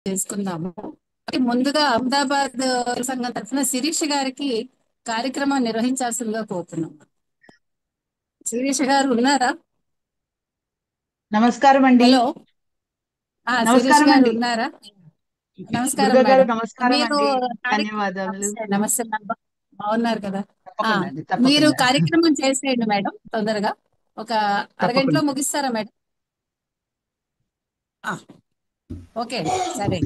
చేసుకుందాము. ముందుగా అహ్మదాబాద్ సంఘం తరఫున శిరీష గారికి కార్యక్రమం నిర్వహించాల్సిందిగా కోరుతున్నాం. శిరీష గారు ఉన్నారా? నమస్కారం అండి. హలో. శిరీష నమస్కారం గారు అండి. ఉన్నారా? నమస్కారం దుర్గా గారు మేడం. నమస్కారం మీరు అండి. ధన్యవాదములు. నమస్తే నమస్తే మేడం. బాగున్నారు కదా? ఆ తప్పకుండా అండి, మీరు తప్పకుండా. కార్యక్రమం చేసేయండి మేడం. తొందరగా ఒక అరగంటలో తప్పకుండా. ముగిస్తారా మేడం? ఆ, ఓకే సరే.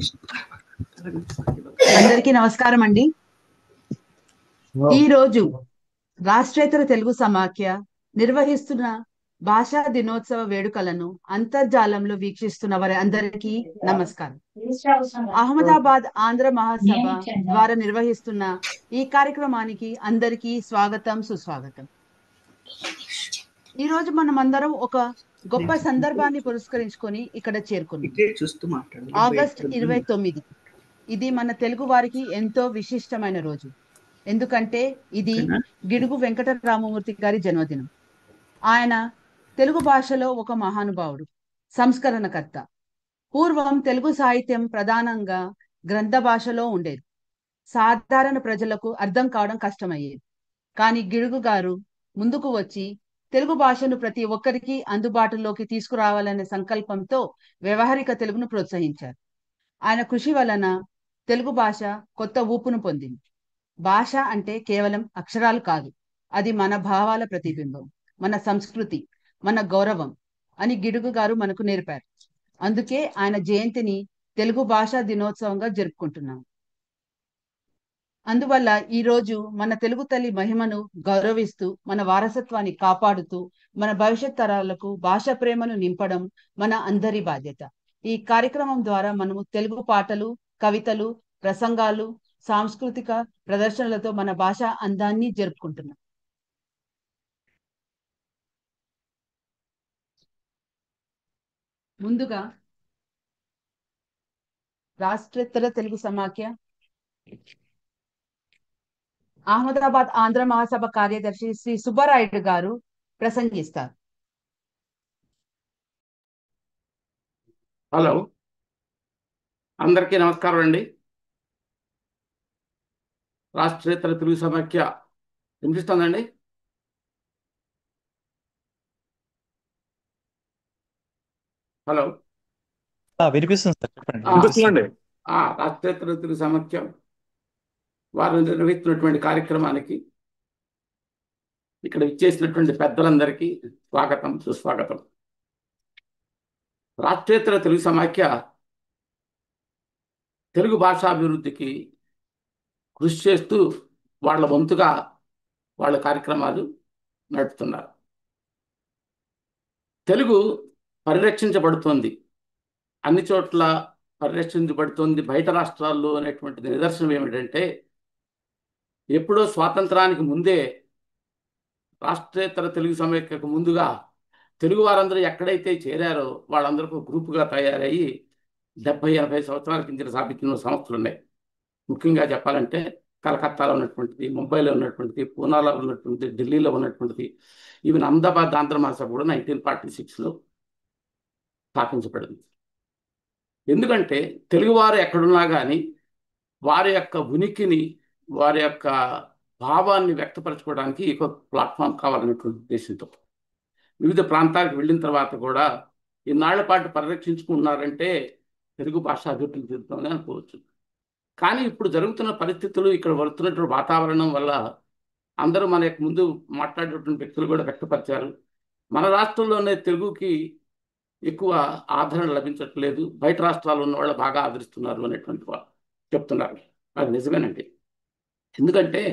అందరికీ నమస్కారం అండి. ఈ రోజు రాష్ట్రేతర తెలుగు సమాఖ్య నిర్వహిస్తున్న భాషా దినోత్సవ వేడుకలను అంతర్జాలంలో వీక్షిస్తున్న వారి అందరికీ నమస్కారం. అహ్మదాబాద్ ఆంధ్ర మహాసభ ద్వారా నిర్వహిస్తున్న ఈ కార్యక్రమానికి అందరికీ స్వాగతం, సుస్వాగతం. ఈ రోజు మనం అందరం ఒక గొప్ప సందర్భాన్ని పురస్కరించుకొని ఇక్కడ చేరుకున్నాం. ఆగస్ట్ 29 ఇది మన తెలుగు వారికి ఎంతో విశిష్టమైన రోజు. ఎందుకంటే ఇది గిడుగు వెంకటరామమూర్తి గారి జన్మదినం. ఆయన తెలుగు భాషలో ఒక మహానుభావుడు, సంస్కరణకర్త. పూర్వం తెలుగు సాహిత్యం ప్రధానంగా గ్రంథ భాషలో ఉండేది. సాధారణ ప్రజలకు అర్థం కావడం కష్టమయ్యేది. కానీ గిడుగు గారు ముందుకు వచ్చి తెలుగు భాషను ప్రతి ఒక్కరికి అందుబాటులోకి తీసుకురావాలనే సంకల్పంతో వ్యవహారిక తెలుగును ప్రోత్సహించారు. ఆయన కృషి వలన తెలుగు భాష కొత్త ఊపును పొందింది. భాష అంటే కేవలం అక్షరాలు కాదు, అది మన భావాల ప్రతిబింబం, మన సంస్కృతి, మన గౌరవం అని గిడుగు గారు మనకు నేర్పారు. అందుకే ఆయన జయంతిని తెలుగు భాషా దినోత్సవంగా జరుపుకుంటున్నాం. అందువల్ల ఈ రోజు మన తెలుగు తల్లి మహిమను గౌరవిస్తూ, మన వారసత్వాన్ని కాపాడుతూ, మన భవిష్యత్ తరాలకు భాష ప్రేమను నింపడం మన అందరి బాధ్యత. ఈ కార్యక్రమం ద్వారా మనము తెలుగు పాటలు, కవితలు, ప్రసంగాలు, సాంస్కృతిక ప్రదర్శనలతో మన భాష అందాన్ని జరుపుకుంటున్నాం. ముందుగా రాష్ట్రేతర తెలుగు సమాఖ్య అహ్మదాబాద్ ఆంధ్ర మహాసభ కార్యదర్శి శ్రీ సుబ్బరాయుడు గారు ప్రసంగిస్తారు. హలో, అందరికీ నమస్కారం అండి. రాష్ట్రేతర తెలుగు సమాఖ్య వినిపిస్తుందండి? హలో, వినిపిస్తుంది సార్, చెప్పండి. వినిపిస్తుందండి. రాష్ట్రేతర తెలుగు సమాఖ్య వారు నిర్వహిస్తున్నటువంటి కార్యక్రమానికి ఇక్కడ ఇచ్చేసినటువంటి పెద్దలందరికీ స్వాగతం, సుస్వాగతం. రాష్ట్రేతర తెలుగు సమాఖ్య తెలుగు భాషాభివృద్ధికి కృషి చేస్తూ వాళ్ళ వంతుగా వాళ్ళ కార్యక్రమాలు నడుపుతున్నారు. తెలుగు పరిరక్షించబడుతోంది, అన్ని చోట్ల పరిరక్షించబడుతోంది. బయట రాష్ట్రాల్లో అనేటువంటిది నిదర్శనం ఏమిటంటే, ఎప్పుడో స్వాతంత్రానికి ముందే రాష్ట్రేతర తెలుగు సమైక్యకు ముందుగా తెలుగు వారందరూ ఎక్కడైతే చేరారో వాళ్ళందరూ గ్రూపుగా తయారయ్యి 70-80 సంవత్సరాల కింద స్థాపించిన సంస్థలు ఉన్నాయి. ముఖ్యంగా చెప్పాలంటే కలకత్తాలో ఉన్నటువంటిది, ముంబైలో ఉన్నటువంటిది, పూనాలో ఉన్నటువంటిది, ఢిల్లీలో ఉన్నటువంటిది, ఈవెన్ అహ్మదాబాద్ ఆంధ్ర మహాసభ కూడా 1946లో స్థాపించబడింది. ఎందుకంటే తెలుగువారు ఎక్కడున్నా కానీ వారి యొక్క ఉనికిని, వారి యొక్క భావాన్ని వ్యక్తపరచుకోవడానికి ఒక ప్లాట్ఫామ్ కావాలనేటువంటి ఉద్దేశంతో వివిధ ప్రాంతాలకు వెళ్ళిన తర్వాత కూడా ఇన్నాళ్ల పాటు పరిరక్షించుకుంటున్నారంటే తెలుగు భాష అభివృద్ధి చెందుతుందని అనుకోవచ్చు. కానీ ఇప్పుడు జరుగుతున్న పరిస్థితులు, ఇక్కడ వస్తున్నటువంటి వాతావరణం వల్ల అందరూ మన యొక్క ముందు మాట్లాడేటువంటి వ్యక్తులు కూడా వ్యక్తపరిచారు. మన రాష్ట్రంలోనే తెలుగుకి ఎక్కువ ఆదరణ లభించట్లేదు, బయట రాష్ట్రాల్లో ఉన్న వాళ్ళు బాగా ఆదరిస్తున్నారు అనేటువంటి వాళ్ళు చెప్తున్నారు. అది నిజమేనండి. ఎందుకంటే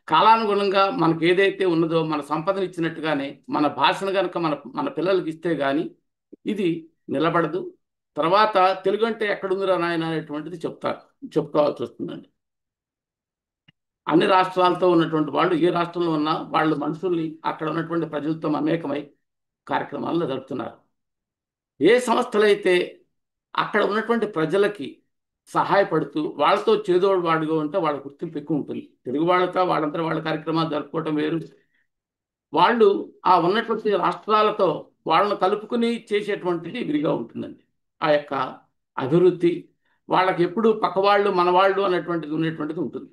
కాలానుగుణంగా మనకు ఏదైతే ఉన్నదో మన సంపదను ఇచ్చినట్టుగానే మన భాషను కనుక మన మన పిల్లలకి ఇస్తే కానీ ఇది నిలబడదు. తర్వాత తెలుగు అంటే ఎక్కడుందిరా నాయన అనేటువంటిది చెప్పుకోవాల్సి వస్తుందండి. అన్ని రాష్ట్రాలతో ఉన్నటువంటి వాళ్ళు, ఏ రాష్ట్రంలో ఉన్నా వాళ్ళు మనుషుల్ని అక్కడ ఉన్నటువంటి ప్రజలతో మమేకమై కార్యక్రమాలను జరుపుతున్నారు. ఏ సంస్థలైతే అక్కడ ఉన్నటువంటి ప్రజలకి సహాయపడుతూ వాళ్ళతో చేదోడు వాడుగా ఉంటే వాళ్ళ గుర్తింపు ఎక్కువ ఉంటుంది. తెలుగు వాళ్ళతో వాళ్ళంతా వాళ్ళ కార్యక్రమాలు జరుపుకోవటం వేరు, వాళ్ళు ఆ ఉన్నటువంటి రాష్ట్రాలతో వాళ్ళను కలుపుకుని చేసేటువంటిది విరిగా ఉంటుందండి. ఆ యొక్క అభివృద్ధి, వాళ్ళకి ఎప్పుడు పక్కవాళ్ళు మనవాళ్ళు అనేటువంటిది ఉన్నటువంటిది ఉంటుంది.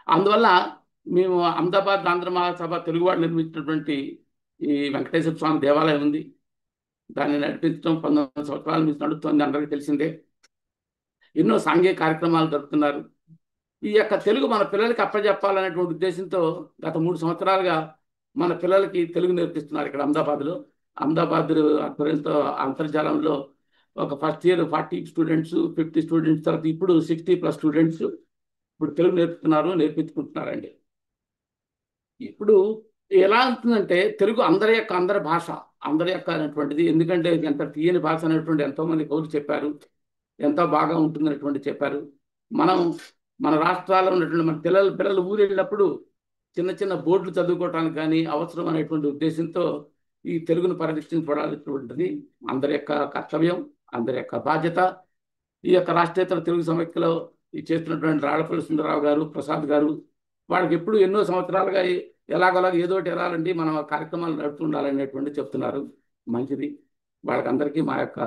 అందువల్ల మేము అహ్మదాబాద్ ఆంధ్ర మహాసభ తెలుగువాడు నిర్మించినటువంటి ఈ వెంకటేశ్వర స్వామి దేవాలయం ఉంది. దాన్ని నడిపించడం 19 సంవత్సరాల నుంచి నడుస్తుంది, అందరికీ తెలిసిందే. ఎన్నో సాంఘిక కార్యక్రమాలు జరుపుతున్నారు. ఈ యొక్క తెలుగు మన పిల్లలకి అప్పచెప్పాలనేటువంటి ఉద్దేశంతో గత 3 సంవత్సరాలుగా మన పిల్లలకి తెలుగు నేర్పిస్తున్నారు ఇక్కడ అహ్మదాబాద్లో. అహ్మదాబాద్ ఆధ్వర్యంతో అంతర్జాలంలో ఒక ఫస్ట్ ఇయర్ 40 స్టూడెంట్స్, 50 స్టూడెంట్స్, తర్వాత ఇప్పుడు 60+ స్టూడెంట్స్ ఇప్పుడు తెలుగు నేర్పించుకుంటున్నారండి. ఇప్పుడు ఎలా ఉంటుందంటే తెలుగు అందరి భాష, అందరి యొక్క అనేటువంటిది. ఎందుకంటే ఎంత తీయని భాష అనేటువంటి ఎంతోమంది కవులు చెప్పారు, ఎంతో బాగా ఉంటుందనేటువంటి చెప్పారు. మన రాష్ట్రాల్లో ఉన్నటువంటి మన పిల్లలు ఊరు వెళ్ళినప్పుడు చిన్న చిన్న బోర్డులు చదువుకోవటానికి కానీ అవసరం అనేటువంటి ఉద్దేశంతో ఈ తెలుగును పరిరక్షించబడాల్సినటువంటిది అందరి యొక్క కర్తవ్యం, అందరి యొక్క బాధ్యత. ఈ యొక్క రాష్ట్రేతర తెలుగు సమైక్యలో చేస్తున్నటువంటి రాళ్లపల్లి సుందరరావు గారు, ప్రసాద్ గారు, వాళ్ళకి ఎప్పుడు ఎన్నో సంవత్సరాలుగా ఎలాగోలాగా ఏదో ఒకటి వెళ్ళాలండి, మనం కార్యక్రమాలు నడుపుతుండాలనేటువంటి చెప్తున్నారు. మంచిది. వాళ్ళకందరికీ మా యొక్క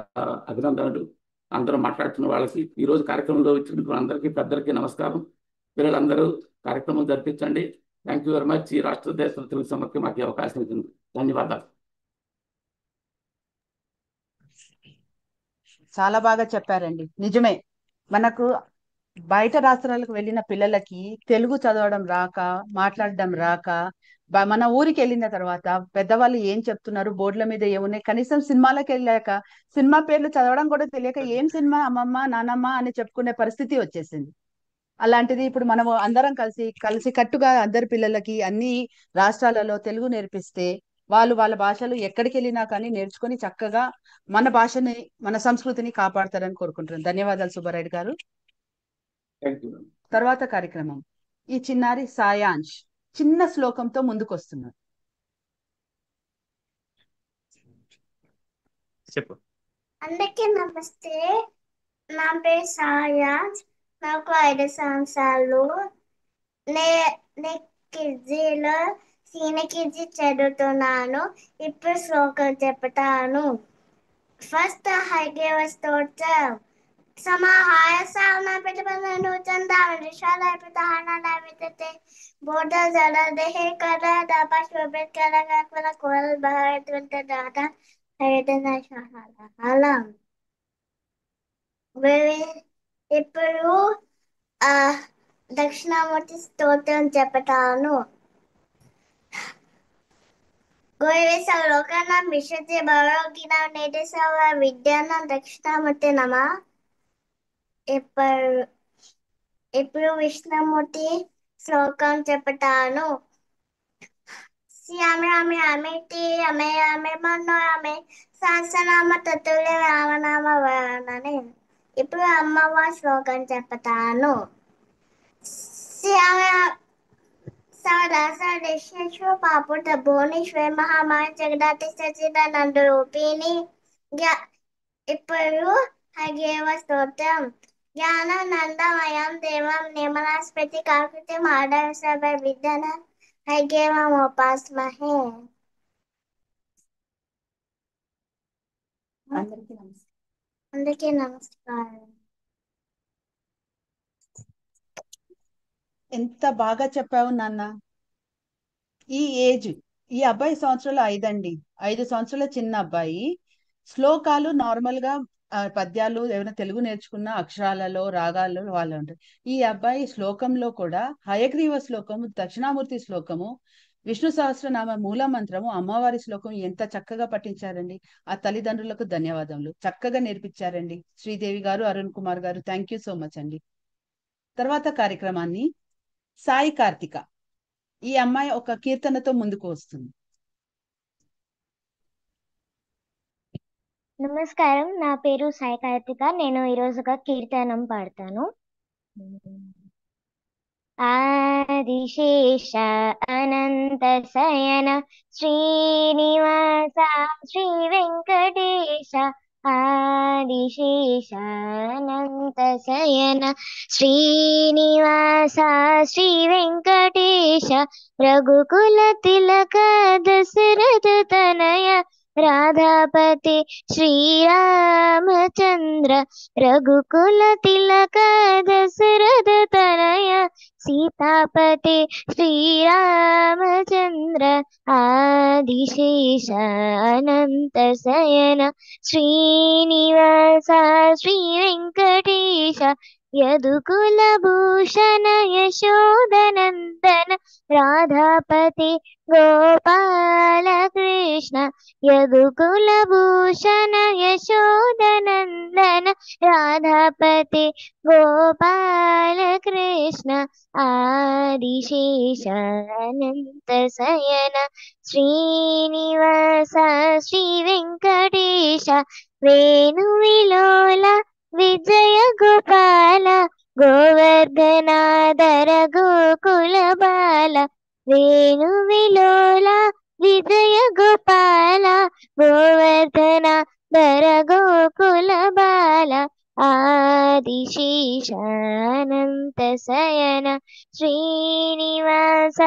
అభినందనలు. అందరూ మాట్లాడుతున్న వాళ్ళకి, ఈరోజు కార్యక్రమంలో వచ్చిన అందరికీ పెద్దలకి నమస్కారం. పిల్లలందరూ కార్యక్రమం జరిపించండి. Thank you very much. ఈ రాష్ట్ర దేశ తెలుగు సమైక్య మాకు అవకాశం ఇచ్చింది. ధన్యవాదాలు. చాలా బాగా చెప్పారండి. నిజమే, మనకు బయట రాష్ట్రాలకు వెళ్ళిన పిల్లలకి తెలుగు చదవడం రాక, మాట్లాడడం రాక, మన ఊరికి వెళ్ళిన తర్వాత పెద్దవాళ్ళు ఏం చెప్తున్నారు, బోర్డుల మీద ఏమున్నాయి, కనీసం సినిమాలకు వెళ్ళాక సినిమా పేర్లు చదవడం కూడా తెలియక ఏం సినిమా అమ్మమ్మ నానమ్మ అని చెప్పుకునే పరిస్థితి వచ్చేసింది. అలాంటిది ఇప్పుడు మనం అందరం కలిసి కట్టుగా అందరి పిల్లలకి అన్ని రాష్ట్రాలలో తెలుగు నేర్పిస్తే వాళ్ళు వాళ్ళ భాషలు ఎక్కడికి వెళ్ళినా కానీ నేర్చుకొని చక్కగా మన భాషని, మన సంస్కృతిని కాపాడతారని కోరుకుంటున్నాను. ధన్యవాదాలు సుబ్బారెడ్డి గారు. తర్వాత కార్యక్రమం ఈ చిన్నారి సాయాంష్ చిన్న శ్లోకంతో ముందుకు వస్తున్నారు. చెప్పు. అందరికీ నమస్తే. నా పేరు సాయాంష్. నాకు 5 సంవత్సరాలు. నేను కిజీలో సీనియర్ కిజీ చదువుతున్నాను. ఇప్పుడు శ్లోకం చెప్తాను. ఫస్ట్ హైగేవ స్తోత్రం. సమాహాయ సావన పితపదను చందావని శాలయ పితహాన వితతే బోధ జల దేహే కర దాపా శోభిత కర కోల్ భారత దాదా హైదన షాహాల. ఇప్పుడు దక్షిణామూర్తి స్తోత్రం చెప్తాను. గోవిస లోకన విశుద్ధి భరోగిన నిధిసవ విద్యాన దక్షిణామూర్తి నమ. ఇప్పుడు విష్ణుమూర్తి శ్లోకం చెప్తాను. శ్యామి రామి అమితి అమే అమే మన్నో అమే సహస్రనామ తత్తుల్య రామనామ వర్ణనే. ఇప్పుడు అమ్మవారి శ్లోకం చెప్తాను. శ్యామ సవదాస పాపుట భువనేశ్వరి మహామాయ జగదాతి సచిదానంద రూపిణి. ఇప్పుడు హైగేవ స్తోత్రం. జ్ఞానానందమయం దేవం నిర్మలాస్ఫటి కాకృతి మాధవ సభ విద్యన హైగేవం ఉపాస్మహే. అందరికీ నమస్కారం. ఎంత బాగా చెప్పావు నాన్న. ఈ అబ్బాయి సంవత్సరాలు 5 అండి. 5 సంవత్సరాల చిన్న అబ్బాయి. శ్లోకాలు నార్మల్ గా పద్యాలు ఏమైనా తెలుగు నేర్చుకున్న అక్షరాలలో రాగాల్లో వాళ్ళు ఉంటారు. ఈ అబ్బాయి శ్లోకంలో కూడా హయగ్రీవ శ్లోకము, దక్షిణామూర్తి శ్లోకము, విష్ణు సహస్రనామ మూల మంత్రము, అమ్మవారి శ్లోకం ఎంత చక్కగా పఠించారండి. ఆ తల్లిదండ్రులకు ధన్యవాదములు. చక్కగా నేర్పించారండి శ్రీదేవి గారు, అరుణ్ కుమార్ గారు. థ్యాంక్ యూ సో మచ్ అండి. తర్వాత కార్యక్రమాన్ని సాయి కార్తిక, ఈ అమ్మాయి ఒక కీర్తనతో ముందుకు వస్తుంది. నమస్కారం, నా పేరు సాయి కార్తిక. నేను ఈరోజు ఒక కీర్తనం పాడతాను. ఆదిశేష అనంత శయన శ్రీనివాస శ్రీ వెంకటేశ. ఆదిశేష అనంత శయన శ్రీనివాస శ్రీ వెంకటేశ. రఘుకుల తిలక దశరథ తనయ రాధాపతి శ్రీరామచంద్ర రఘుకుల తిలక దశరథ తనయ సీతాపతి శ్రీరామచంద్ర ఆదిశేష అనంత శయన శ్రీనివాస శ్రీ వెంకటేశ యదుకుల భూషణ యశోదనందన రాధాపతి గోపాల కృష్ణ యదుకుల భూషణ యశోదనందన రాధాపతి గోపాల కృష్ణ ఆదిశేష అనంత శయన శ్రీనివాస శ్రీ వెంకటేశ వేణు విలోల విజయ గోపాల గోవర్ధనాధర గోకుల బాల వేణు విలోల విజయ గోపాల గోవర్ధనాధర గోకుల బాల ఆదిశేష అనంత శయన శ్రీనివాస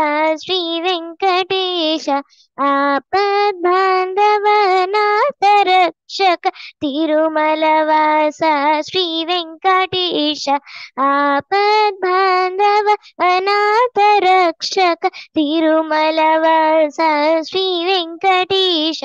శ్రీ వెంకటేశ ఆపద్బాంధవనాథ రక్షక తిరుమల వాస శ్రీ వెంకటేశ ఆపద్బాంధవ అనాథ రక్షక తిరుమల వాస శ్రీ వెంకటేశ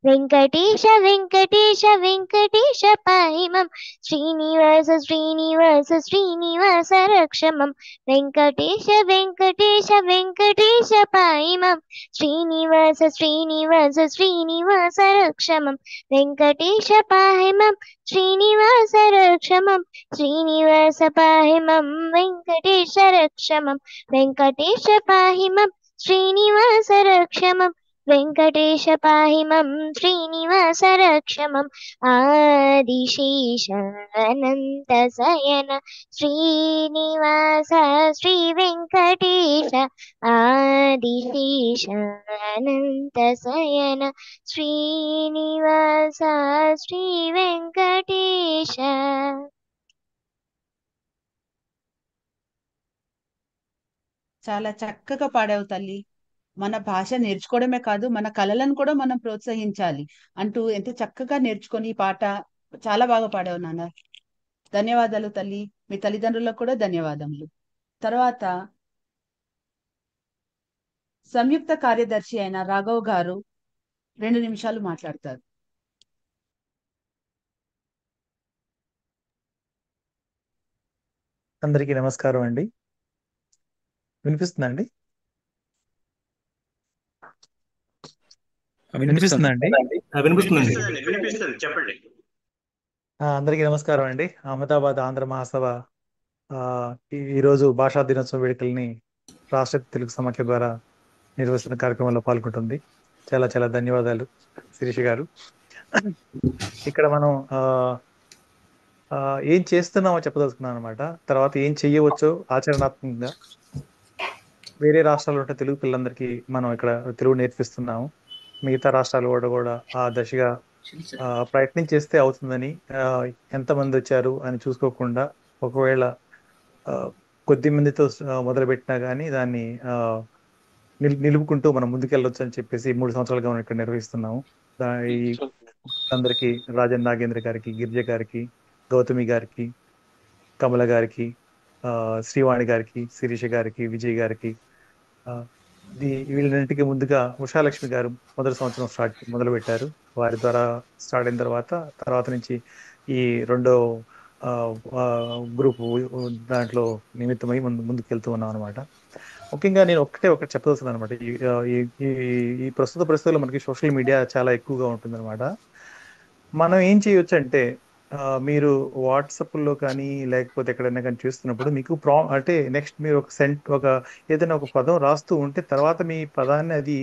వెంకటేశ వెంకటేశ వెంకటేశ పాహిమం శ్రీనివాస శ్రీనివాస శ్రీనివాస రక్షమం వెంకటేశ వెంకటేశ వెంకటేశ పాహిమం శ్రీనివాస శ్రీనివాస శ్రీనివాస రక్షమం వెంకటేశ పాహిమం శ్రీనివాస రక్షమం శ్రీనివాస పాహిమం వెంకటేశ రక్షమం వెంకటేశ పాహిమం శ్రీనివాస రక్షమం వెంకటేశ పాహిమం శ్రీనివాస రక్షమం ఆదిశేష అనంత శయన శ్రీనివాస శ్రీ వెంకటేశ ఆదిశేష అనంత శయన శ్రీనివాస శ్రీ వెంకటేశ. చాలా చక్కగా పాడావు తల్లి. మన భాష నేర్చుకోవడమే కాదు, మన కళలను కూడా మనం ప్రోత్సహించాలి అంటూ ఎంత చక్కగా నేర్చుకొని ఈ పాట చాలా బాగా పాడావు నాన్న. ధన్యవాదాలు తల్లి. మీ తల్లిదండ్రులకు కూడా ధన్యవాదములు. తర్వాత సంయుక్త కార్యదర్శి అయిన రాఘవ్ గారు 2 నిమిషాలు మాట్లాడతారు. అందరికీ నమస్కారం అండి. వినిపిస్తుందండి? వినిపిస్తుందండి? వినిపిస్తుంది. చెప్పండి. అందరికీ నమస్కారం అండి. అహ్మదాబాద్ ఆంధ్ర మహాసభ ఈరోజు భాషా దినోత్సవ వేడుకల్ని రాష్ట్ర తెలుగు సమాఖ్య ద్వారా నిర్వహిస్తున్న కార్యక్రమంలో పాల్గొంటుంది. చాలా చాలా ధన్యవాదాలు శిరీష గారు. ఇక్కడ మనం ఏం చేస్తున్నామో చెప్పదలుచుకున్నాం అనమాట. తర్వాత ఏం చెయ్యవచ్చో ఆచరణాత్మకంగా వేరే రాష్ట్రాల్లో ఉంటే తెలుగు పిల్లలందరికీ మనం ఇక్కడ తెలుగు నేర్పిస్తున్నాము. మిగతా రాష్ట్రాలు కూడా ఆ దశగా ప్రయత్నం చేస్తే అవుతుందని, ఎంతమంది వచ్చారు అని చూసుకోకుండా ఒకవేళ కొద్ది మందితో మొదలుపెట్టినా కానీ దాన్ని నిలుపుకుంటూ మనం ముందుకెళ్ళొచ్చు అని చెప్పేసి 3 సంవత్సరాలుగా మనం ఇక్కడ నిర్వహిస్తున్నాము. ఈ అందరికీ రాజన్ నాగేంద్ర గారికి, గిరిజ గారికి, గౌతమి గారికి, కమల గారికి, శ్రీవాణి గారికి, శిరీష గారికి, విజయ్ గారికి, వీళ్ళన్నింటికి ముందుగా ఉషాలక్ష్మి గారు మొదటి సంవత్సరం మొదలు పెట్టారు. వారి ద్వారా స్టార్ట్ అయిన తర్వాత నుంచి ఈ రెండో గ్రూప్ దాంట్లో నిమిత్తమై ముందుకు వెళ్తూ ఉన్నాం అనమాట. ముఖ్యంగా నేను ఒకటి చెప్పదలుచున్నాను అనమాట. ఈ ప్రస్తుత పరిస్థితుల్లో మనకి సోషల్ మీడియా చాలా ఎక్కువగా ఉంటుందన్నమాట. మనం ఏం చేయొచ్చు అంటే, మీరు వాట్సాప్లో కానీ లేకపోతే ఎక్కడైనా కానీ చూస్తున్నప్పుడు మీకు అంటే నెక్స్ట్ మీరు ఒక ఏదైనా ఒక పదం రాస్తూ ఉంటే తర్వాత మీ పదాన్ని అది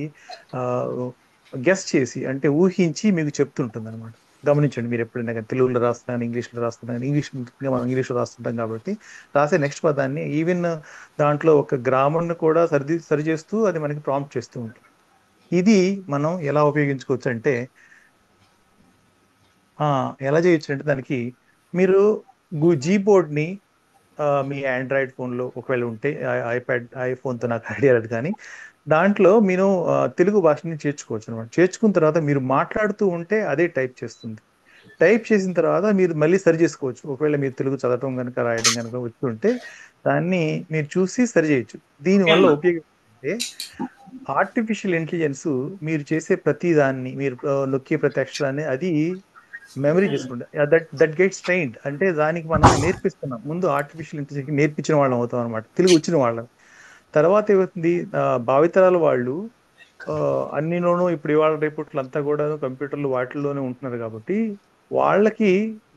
గెస్ చేసి, అంటే ఊహించి మీకు చెప్తుంటుంది అనమాట. గమనించండి, మీరు ఎప్పుడైనా కానీ తెలుగులో రాస్తున్నాను, ఇంగ్లీష్లో రాస్తున్నాను, మనం ఇంగ్లీష్లో రాస్తుంటాం కాబట్టి రాసే నెక్స్ట్ పదాన్ని ఈవెన్ దాంట్లో ఒక గ్రామర్ను కూడా సరి చేస్తూ అది మనకి ప్రాంప్ట్ చేస్తూ ఉంటుంది. ఇది మనం ఎలా ఉపయోగించుకోవచ్చు అంటే, ఎలా చేయొచ్చు అంటే దానికి మీరు జీబోర్డ్ని మీ ఆండ్రాయిడ్ ఫోన్లో ఒకవేళ ఉంటే, ఐఫోన్తో నాకు ఐడియా లేదు కానీ దాంట్లో మీరు తెలుగు భాషని చేర్చుకోవచ్చు అనమాట. చేర్చుకున్న తర్వాత మీరు మాట్లాడుతూ ఉంటే అదే టైప్ చేస్తుంది. టైప్ చేసిన తర్వాత మీరు మళ్ళీ సరి చేసుకోవచ్చు. ఒకవేళ మీరు తెలుగు చదవటం కనుక రాయడం కనుక వచ్చి ఉంటే దాన్ని మీరు చూసి సరి చేయొచ్చు. దీనివల్ల ఉపయోగం ఏంటంటే ఆర్టిఫిషియల్ ఇంటెలిజెన్స్ మీరు చేసే ప్రతి దాన్ని, మీరు నొక్కే ప్రతి అక్షరాన్ని అది మెమరీ చేసుకుంటా. That gets trained. అంటే దానికి మనం నేర్పిస్తున్నాం. ముందు ఆర్టిఫిషియల్ ఇంటెలిజెన్స్ నేర్పించిన వాళ్ళం అవుతాం అనమాట, తెలుగు వచ్చిన వాళ్ళం. తర్వాత ఏమవుతుంది, భావితరాల వాళ్ళు అన్నిలోనూ ఇప్పుడు ఇవాళ రేపట్లో అంతా కూడా కంప్యూటర్లు వాటిల్లోనే ఉంటున్నారు కాబట్టి వాళ్ళకి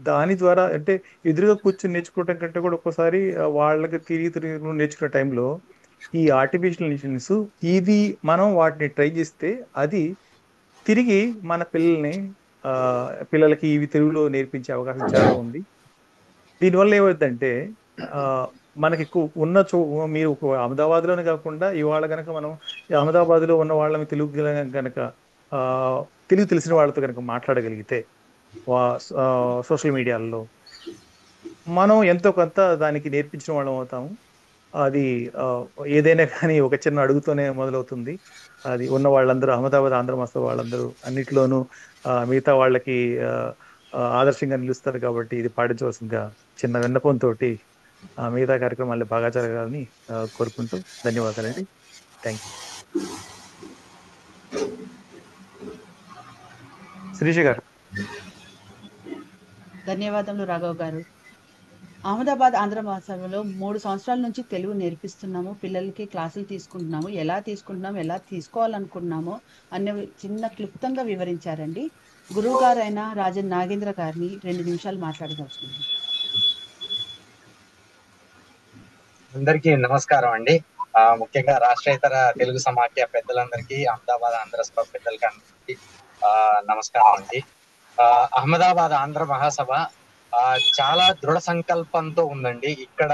దాని ద్వారా అంటే ఎదురుగా కూర్చొని నేర్చుకోవటం కంటే కూడా ఒక్కోసారి వాళ్ళకి తిరిగి తిరిగి నేర్చుకునే టైంలో ఈ ఆర్టిఫిషియల్ ఇంటెలిజెన్స్ ఇది మనం వాటిని ట్రై చేస్తే అది తిరిగి మన ఆ పిల్లలకి ఇవి తెలుగులో నేర్పించే అవకాశం చాలా ఉంది. దీనివల్ల ఏమవుతుందంటే ఆ మనకి మీరు అహ్మదాబాద్ లోనే కాకుండా ఇవాళ గనక మనం అహ్మదాబాద్ లో ఉన్న వాళ్ళని తెలుగు గనక ఆ తెలుగు తెలిసిన వాళ్ళతో కనుక మాట్లాడగలిగితే సోషల్ మీడియాలో మనం ఎంతో కొంత దానికి నేర్పించిన వాళ్ళం అవుతాము. అది ఏదైనా కానీ ఒక చిన్న అడుగుతోనే మొదలవుతుంది. అది ఉన్న వాళ్ళందరూ అహ్మదాబాద్ ఆంధ్ర మస్తు వాళ్ళందరూ అన్నిట్లోనూ మిగతా వాళ్ళకి ఆదర్శంగా నిలుస్తారు. కాబట్టి ఇది పాటించవలసిందిగా చిన్న విన్నపంతో మిగతా కార్యక్రమాలు బాగా జరగాలని కోరుకుంటూ ధన్యవాదాలండి. Thank you. శిరీష గారు. ధన్యవాదములు రాఘవ్ గారు. అహ్మదాబాద్ ఆంధ్ర మహాసభలో 3 సంవత్సరాల నుంచి తెలుగు నేర్పిస్తున్నాము. పిల్లలకి క్లాసులు తీసుకుంటున్నాము. ఎలా తీసుకుంటున్నాము, ఎలా తీసుకోవాలనుకుంటున్నామో అనే చిన్న క్లుప్తంగా వివరించారండి. గురువు గారైన రాజన్ నాగేంద్ర గారిని 2 నిమిషాలు మాట్లాడదలుచుకుంటున్నాను. అందరికీ నమస్కారం అండి. ముఖ్యంగా రాష్ట్రేతర తెలుగు సమాఖ్య పెద్దలందరికీ, అహ్మదాబాద్ ఆంధ్ర సభ పెద్దలకి అందరికీ నమస్కారం అండి. అహ్మదాబాద్ ఆంధ్ర మహాసభ చాలా దృఢ సంకల్పంతో ఉందండి. ఇక్కడ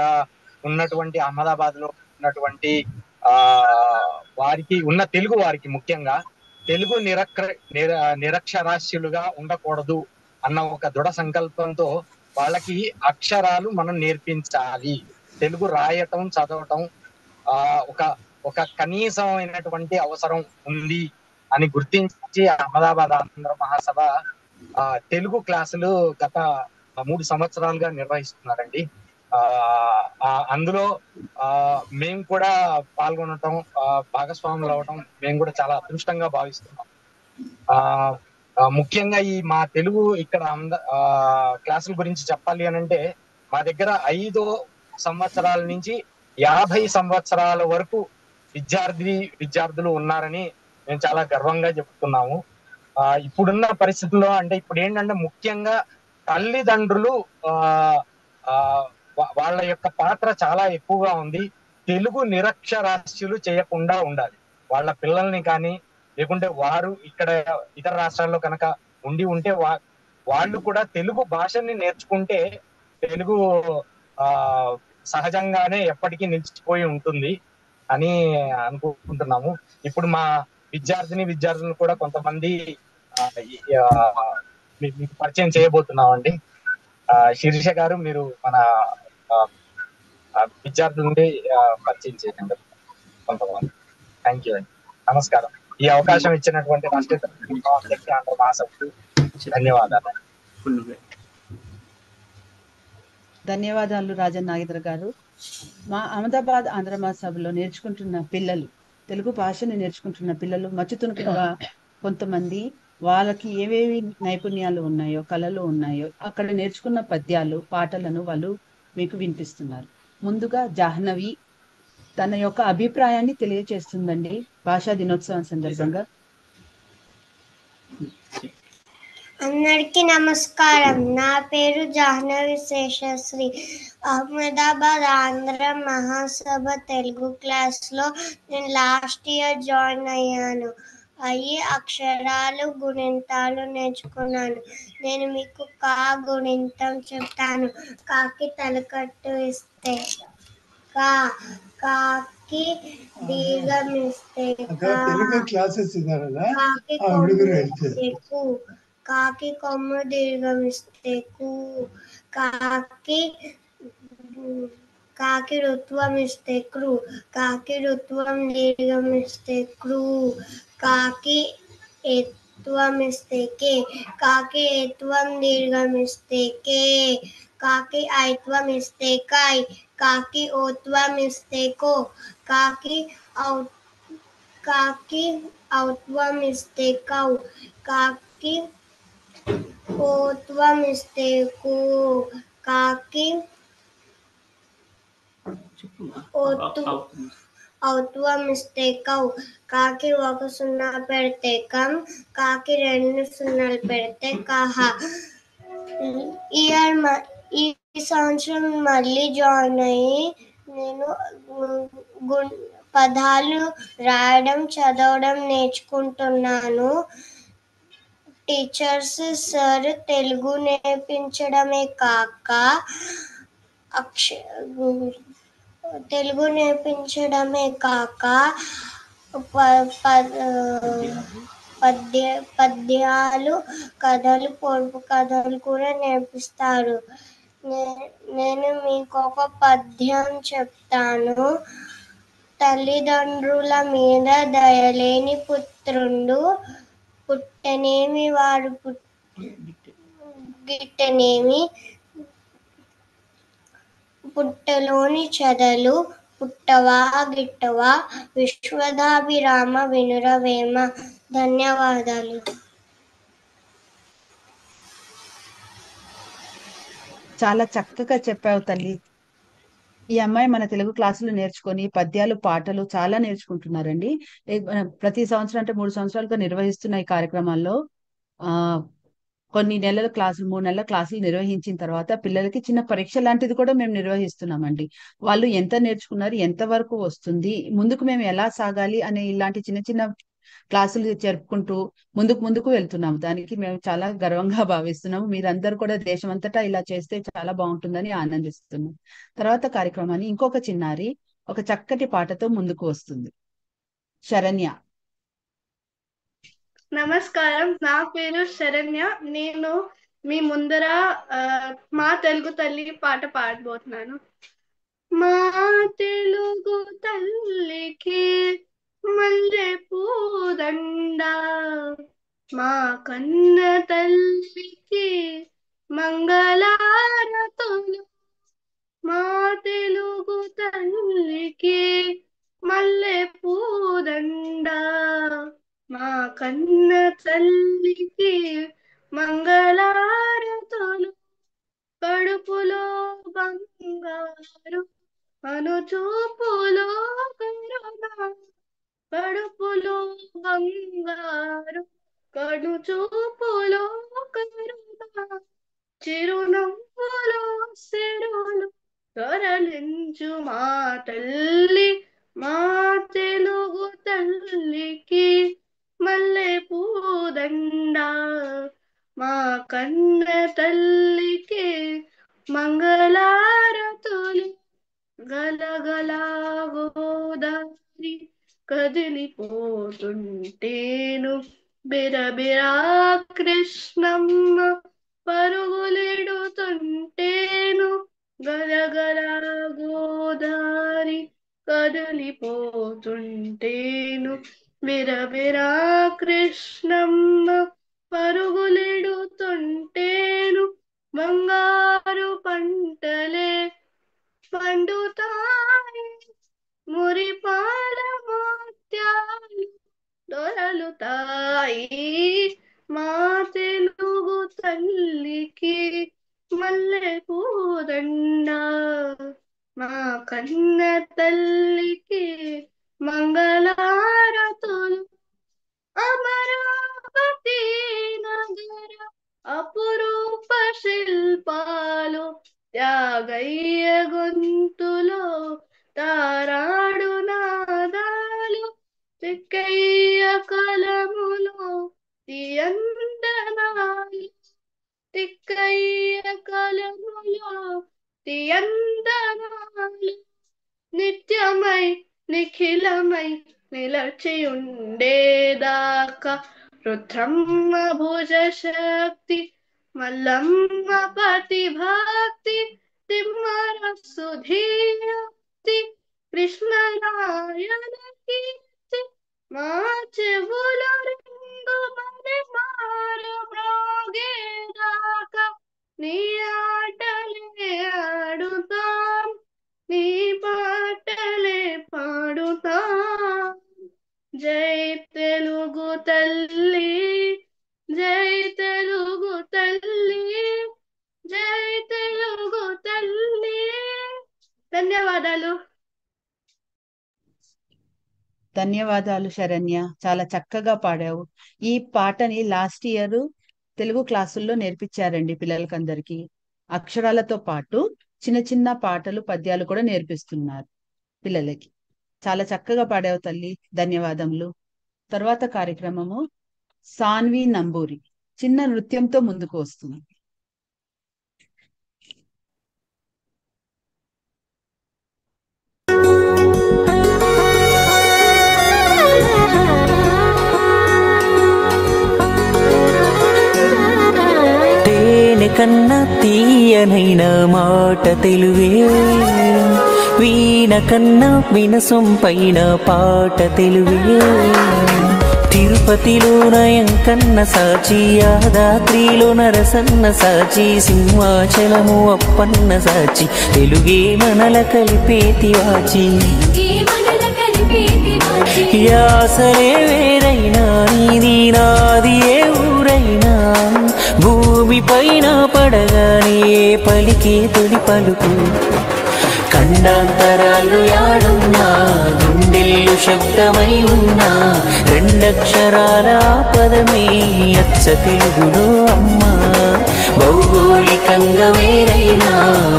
ఉన్నటువంటి అహ్మదాబాద్ లో ఉన్నటువంటి వారికి ఉన్న తెలుగు వారికి ముఖ్యంగా తెలుగు నిరక్షరాస్యులుగా ఉండకూడదు అన్న ఒక దృఢ సంకల్పంతో వాళ్ళకి అక్షరాలు మనం నేర్పించాలి. తెలుగు రాయటం, చదవటం ఒక కనీసమైనటువంటి అవసరం ఉంది అని గుర్తించి అహ్మదాబాద్ ఆంధ్ర మహాసభ తెలుగు క్లాసులు గత 3 సంవత్సరాలుగా నిర్వహిస్తున్నారండి. అందులో మేము కూడా పాల్గొనటం, భాగస్వాములు అవటం మేము కూడా చాలా అదృష్టంగా భావిస్తున్నాం. ముఖ్యంగా ఈ మా తెలుగు ఇక్కడ క్లాసుల గురించి చెప్పాలి అని అంటే మా దగ్గర 5 సంవత్సరాల నుంచి 50 సంవత్సరాల వరకు విద్యార్థులు ఉన్నారని మేము చాలా గర్వంగా చెప్తున్నాము. ఇప్పుడున్న పరిస్థితుల్లో అంటే ఇప్పుడు ఏంటంటే ముఖ్యంగా తల్లిదండ్రులు వాళ్ళ యొక్క పాత్ర చాలా ఎక్కువగా ఉంది. తెలుగు నిరక్షరాస్యులు చేయకుండా ఉండాలి. వాళ్ళ పిల్లల్ని కానీ లేకుంటే వారు ఇక్కడ ఇతర రాష్ట్రాల్లో కనుక ఉంటే వాళ్ళు కూడా తెలుగు భాషని నేర్చుకుంటే తెలుగు సహజంగానే ఎప్పటికీ నిలిచిపోయి ఉంటుంది అని అనుకుంటున్నాము. ఇప్పుడు మా విద్యార్థులు కూడా కొంతమంది మీకు పరిచయం చేయబోతున్నామండి. శిరీష గారు, మీరు మన విద్యార్థులని పరిచయం చేయండి కొంతమంది. థ్యాంక్ యూ అండి. నమస్కారం. ఈ అవకాశం ఇచ్చినటువంటి రాష్ట్రీయ ఆంధ్ర మహాసభకు ధన్యవాదాలు. ధన్యవాదాలు రాజన్ నాగేంద్ర గారు. మా అహ్మదాబాద్ ఆంధ్ర మహాసభలో నేర్చుకుంటున్న పిల్లలు, తెలుగు భాషను నేర్చుకుంటున్న పిల్లలు మచ్చుతునుకుగా కొంతమంది వాళ్ళకి ఏవేవి నైపుణ్యాలు ఉన్నాయో, కళలు ఉన్నాయో అక్కడ నేర్చుకున్న పద్యాలు, పాటలను వాళ్ళు మీకు వినిపిస్తున్నారు. ముందుగా జాహ్నవి తన యొక్క అభిప్రాయాన్ని తెలియజేస్తుందండి భాషా దినోత్సవం సందర్భంగా. అందరికీ నమస్కారం. నా పేరు జాహ్నవి శేషశ్రీ. అహ్మదాబాద్ ఆంధ్ర మహాసభ తెలుగు క్లాస్లో నేను లాస్ట్ ఇయర్ జాయిన్ అయ్యాను. అక్షరాలు, గుణింతాలు నేర్చుకున్నాను. నేను మీకు కా గుణింతం చెప్తాను. కాకి తలకట్టు ఇస్తే కా, కాకి దీర్ఘం ఇస్తే కాకి కు, కాకి కొమ్ము దీర్ఘం ఇస్తే కు, కాకి కాకి రుత్వం ఇస్తే క్రూ, కాకి రుత్వం దీర్ఘం ఇస్తే క్రూ, కాకి ఏత్వం ఇస్తే కే, కాకి ఏత్వం దీర్ఘం ఇస్తే కే, కాకి ఐత్వం ఇస్తే కై, కాకి ఓత్వం ఇస్తే కో, కాకి ఔత్వం ఇస్తే కౌ, కాకి ఓత్వం ఇస్తే కు, కాకి ఔత్వం ఇస్తే కౌ, కాకి ఒక సున్నా పెడితే కం, కాకి 2 సున్నాలు పెడితే కహ. ఈ సంవత్సరం మళ్ళీ జాయిన్ అయ్యి నేను పదాలు రాయడం చదవడం నేర్చుకుంటున్నాను. టీచర్స్ సార్ తెలుగు నేర్పించడమే కాక పద్యాలు, కథలు, పొడుపు కథలు కూడా నేర్పిస్తారు. నేను మీకు ఒక పద్యం చెప్తాను. తల్లిదండ్రుల మీద దయలేని పుత్రుండు, పుట్టనేమి వాడు గిట్టనేమి, పుట్టలోని చెదలు పుట్టవా గిట్టవా, విశ్వదాభిరామ వినురవేమ. ధన్యవాదాలు. చాలా చక్కగా చెప్పావు తల్లి. ఈ అమ్మాయి మన తెలుగు క్లాసులు నేర్చుకొని పద్యాలు, పాటలు చాలా నేర్చుకుంటున్నారండి. ప్రతి సంవత్సరం అంటే 3 సంవత్సరాలుగా నిర్వహిస్తున్న ఈ కార్యక్రమాల్లో కొన్ని నెలల క్లాసులు, 3 నెలల క్లాసులు నిర్వహించిన తర్వాత పిల్లలకి చిన్న పరీక్ష లాంటిది కూడా మేము నిర్వహిస్తున్నామండి. వాళ్ళు ఎంత నేర్చుకున్నారు, ఎంత వరకు వస్తుంది, ముందుకు మేము ఎలా సాగాలి అనే ఇలాంటి చిన్న చిన్న క్లాసులు జరుపుకుంటూ ముందుకు వెళ్తున్నాము. దానికి మేము చాలా గర్వంగా భావిస్తున్నాము. మీరందరూ కూడా దేశమంతటా ఇలా చేస్తే చాలా బాగుంటుందని ఆనందిస్తున్నాం. తర్వాత కార్యక్రమాన్ని ఇంకొక చిన్నారి ఒక చక్కటి పాటతో ముందుకు వస్తుంది. శరణ్య. నమస్కారం, నా పేరు శరణ్య. నేను మీ ముందర మా తెలుగు తల్లి పాట పాడబోతున్నాను. మా తెలుగు తల్లికి మల్లె పూదండ, మా కన్న తల్లికి మంగళారతులు. మా తెలుగు తల్లికి మల్లె పూదండ, మా కన్న తల్లికి మంగళారతులు. కడుపులో బంగారు అనుచూపులో కరుణ, కడుపులో బంగారు కనుచూపులో కరుణ, చిరునవ్వులో సిరులు తరలించు మా తల్లి. మా తెలుగు తల్లికి మల్లె పూదండ, మా కన్న తల్లికి మంగళారతులు. గలగల గోదావరి కదిలిపోతుంటేను, బిరబిరా కృష్ణమ్మ పరుగులెడుతుంటేను. గలగల గోదావరి కదిలిపోతుంటేను, బిరబిరా కృష్ణమ్మ పరుగులెడుతుంటేను. బంగారు పంటలే పండుతాయి, మురిపాల ముత్యాలు దొరలుతాయి. మా తెలుగు తల్లికి మల్లె పూదండ, మా కన్న తల్లికి మంగళారతులు. అమరావతి నగర అపురూప శిల్పాలు, త్యాగయ్య గొంతులో తారాడు నాదాలు, తిక్కయ్య కలములో తీయందనాలు, తిక్కయ్య కలములో తీయందనాలు. నిత్యమై నిఖిలమై నిలచియుండేదాకా రుద్రమ్మ భుజ శక్తి, మల్లమ్మ పతి భక్తి, తిమ్మర సుధీర కృష్ణరాయన కీర్తి మా చెవుల రింగు మరి మారు మ్రోగేదాకా నీ ఆటలే ఆడుతాం, నీ పాటలే పాడుతాం. జై తెలుగు తల్లి, జై తెలుగు తల్లి, జై తెలుగు తల్లి. ధన్యవాదాలు. ధన్యవాదాలు శరణ్య, చాలా చక్కగా పాడావు. ఈ పాటని లాస్ట్ ఇయర్ తెలుగు క్లాసుల్లో నేర్పించారండి పిల్లలకందరికీ. అక్షరాలతో పాటు చిన్న చిన్న పాటలు పద్యాలు కూడా నేర్పిస్తున్నారు పిల్లలకి. చాలా చక్కగా పాడావు తల్లి, ధన్యవాదములు. తర్వాత కార్యక్రమము సాన్వి నంబూరి చిన్న నృత్యంతో ముందుకు వస్తుంది. తేనె కన్నా తీయనైన మాట తెలుగే, వీణ కన్నా వినసొంపైన పాట తెలుగే. తిరుపతిలో నయం కన్న సాచి, యాదాద్రిలో నరసన్న సాచి, సింహాచలము అప్పన్న సాచి, తెలుగే మనల కలిపేతి వాచి. యాసలే వేరైనా నీది నాది ఏ ఊరైనా, భూమి పైన పడగానే పలికే తొలి పలుకు. ఖండాంతరాలు యాడున్నా, గుండెల్లు శబ్దమై ఉన్నా, రెండక్షరాల పదమే అచ్చ తెలుగులో అమ్మా. భౌగోళికంగా వేరైనా,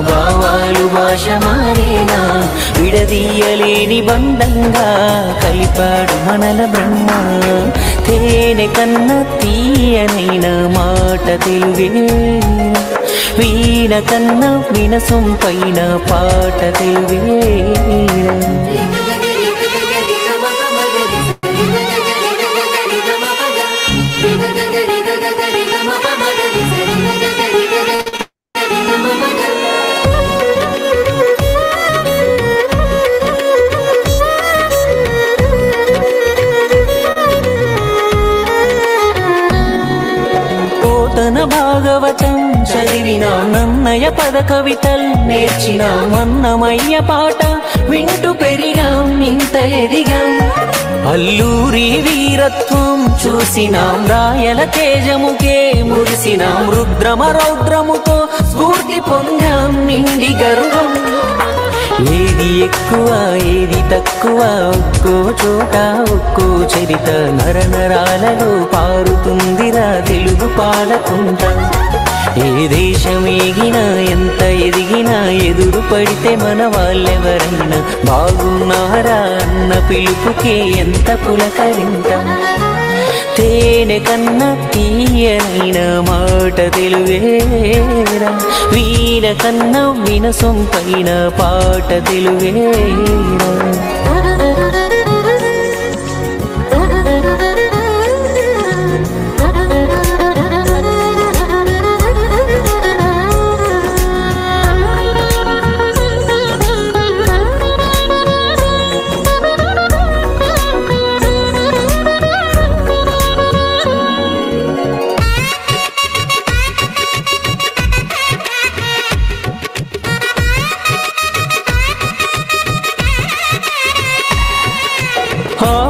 భావాలు భాష మారేనా, విడదీయలేని బంధంగా కలిపాడు మనల బ్రహ్మ. తేనె కన్నా తీయనైన మాట తెలుగే, వీణ కన్నా వినసొంపైన పాట తెలుగే. భాగవతం చదివినా, నన్నయ పద కవితల్ నేర్చినా, మన్నమయ్య పాట వింటూ పెరిగాం, ఇంత ఎదిగాం. అల్లూరి వీరత్వం చూసినాం, రాయల తేజముకే మురిసినాం, రుద్రమ రౌద్రముతో స్ఫూర్తి పొందాం, నిండి గర్వం. ఏది ఎక్కువ ఏది తక్కువ, ఒక్కో చోట ఒక్కో చరిత, నరనరాలలో పారుతుందిరా తెలుగు పాలకుంట. ఏ దేశం ఎగినా ఎంత ఎదిగినా, ఎదురు పడితే మన వాళ్ళెవరైనా, బాగున్నారా అన్న పిలుపుకే ఎంత పులకరింత. తేనె కన్నా తీయనైన మాట తెలుగేరా, వీణ కన్నా వినసొంపైన పాట తెలుగేరా.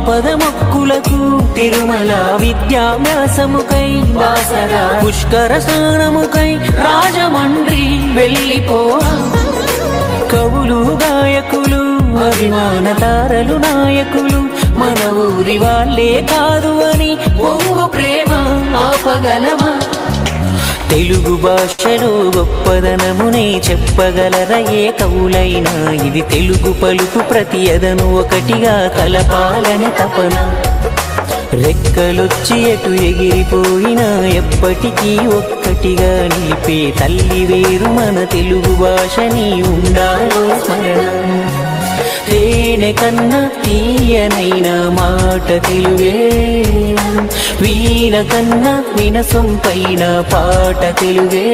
పదమొక్కులకు తిరుమల, విద్యాభ్యాసముకై వాసర, పుష్కర స్నానముకై రాజమండ్రి వెళ్ళిపోవా. కవులు గాయకులు అభిమాన తారలు నాయకులు, మన ఊరి వాళ్ళే కాదు అని పొంగు ప్రేమ ఆపగలమా. తెలుగు భాషలో గొప్పదనమునే చెప్పగలరా ఏ కవులైనా, ఇది తెలుగు పలుకు ప్రతి ఎదను ఒకటిగా కలపాలని తపన. రెక్కలొచ్చి ఎటు ఎగిరిపోయినా ఎప్పటికీ ఒక్కటిగా నిలిపే తల్లి వేరు మన తెలుగు భాషని ఉండాలో స్మరణ. తేనె కన్నా తీయనైన మాట తెలుగే, వీణ కన్నా వినసొంపైన పాట తెలుగే.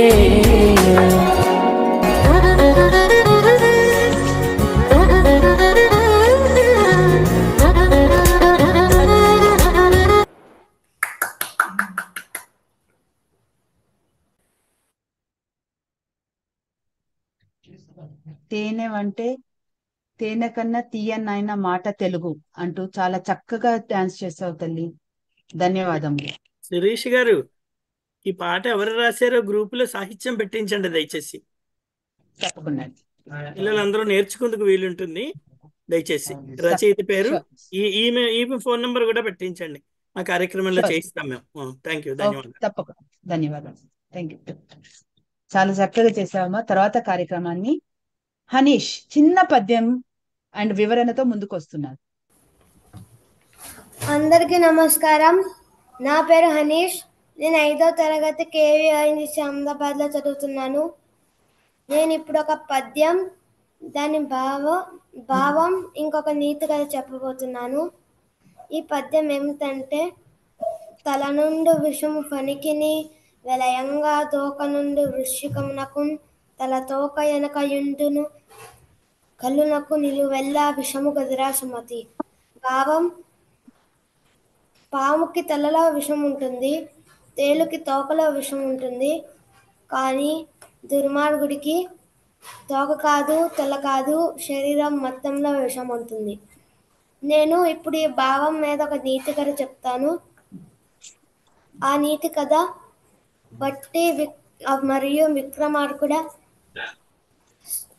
తేనె అంటే తేనె కన్నా తీయనైన మాట తెలుగు అంటూ చాలా చక్కగా డాన్స్ చేసావు తల్లి. ధన్యవాదములు. శిరీష్ గారు, ఈ పాట ఎవరు రాశారో గ్రూప్ లో సాహిత్యం పెట్టించండి దయచేసి. తప్పకుండా. పిల్లలందరూ నేర్చుకుందుకు వీలుంటుంది. దయచేసి రచయిత పేరు, ఈమె ఫోన్ నంబర్ కూడా పెట్టించండి. ఆ కార్యక్రమంలో చేయిస్తాం మేము. థ్యాంక్ యూ, ధన్యవాదాలు. తప్పకుండా, ధన్యవాదాలు. Thank you. చాలా చక్కగా చేసావమ్మా. తర్వాత కార్యక్రమాన్ని హనీష్ చిన్న పద్యం అండ్ వివరణతో ముందుకు వస్తున్నారు. అందరికీ నమస్కారం. నా పేరు హనీష్. నేను 5వ తరగతి KVINGC అహ్మదాబాద్లో చదువుతున్నాను. నేను ఇప్పుడు ఒక పద్యం, దాని భావం ఇంకొక నీతి కథ చెప్పబోతున్నాను. ఈ పద్యం ఏమిటంటే, తల నుండి విషము ఫణికిని వెలయంగా తోక నుండి వృశ్చికమునకు తల తోక ఎనకయుండును కళ్ళునకు నిలువెల్లా విషము గదిరా సుమతి. భావం, పాముకి తలలో విషం ఉంటుంది, తేలుకి తోకలో విషం ఉంటుంది, కానీ దుర్మార్గుడికి తోక కాదు, తల కాదు, శరీరం మొత్తంలో విషం ఉంటుంది. నేను ఇప్పుడు ఈ భావం మీద ఒక నీతి కథ చెప్తాను. ఆ నీతి కథ బట్టి మరియు విక్రమార్కుడ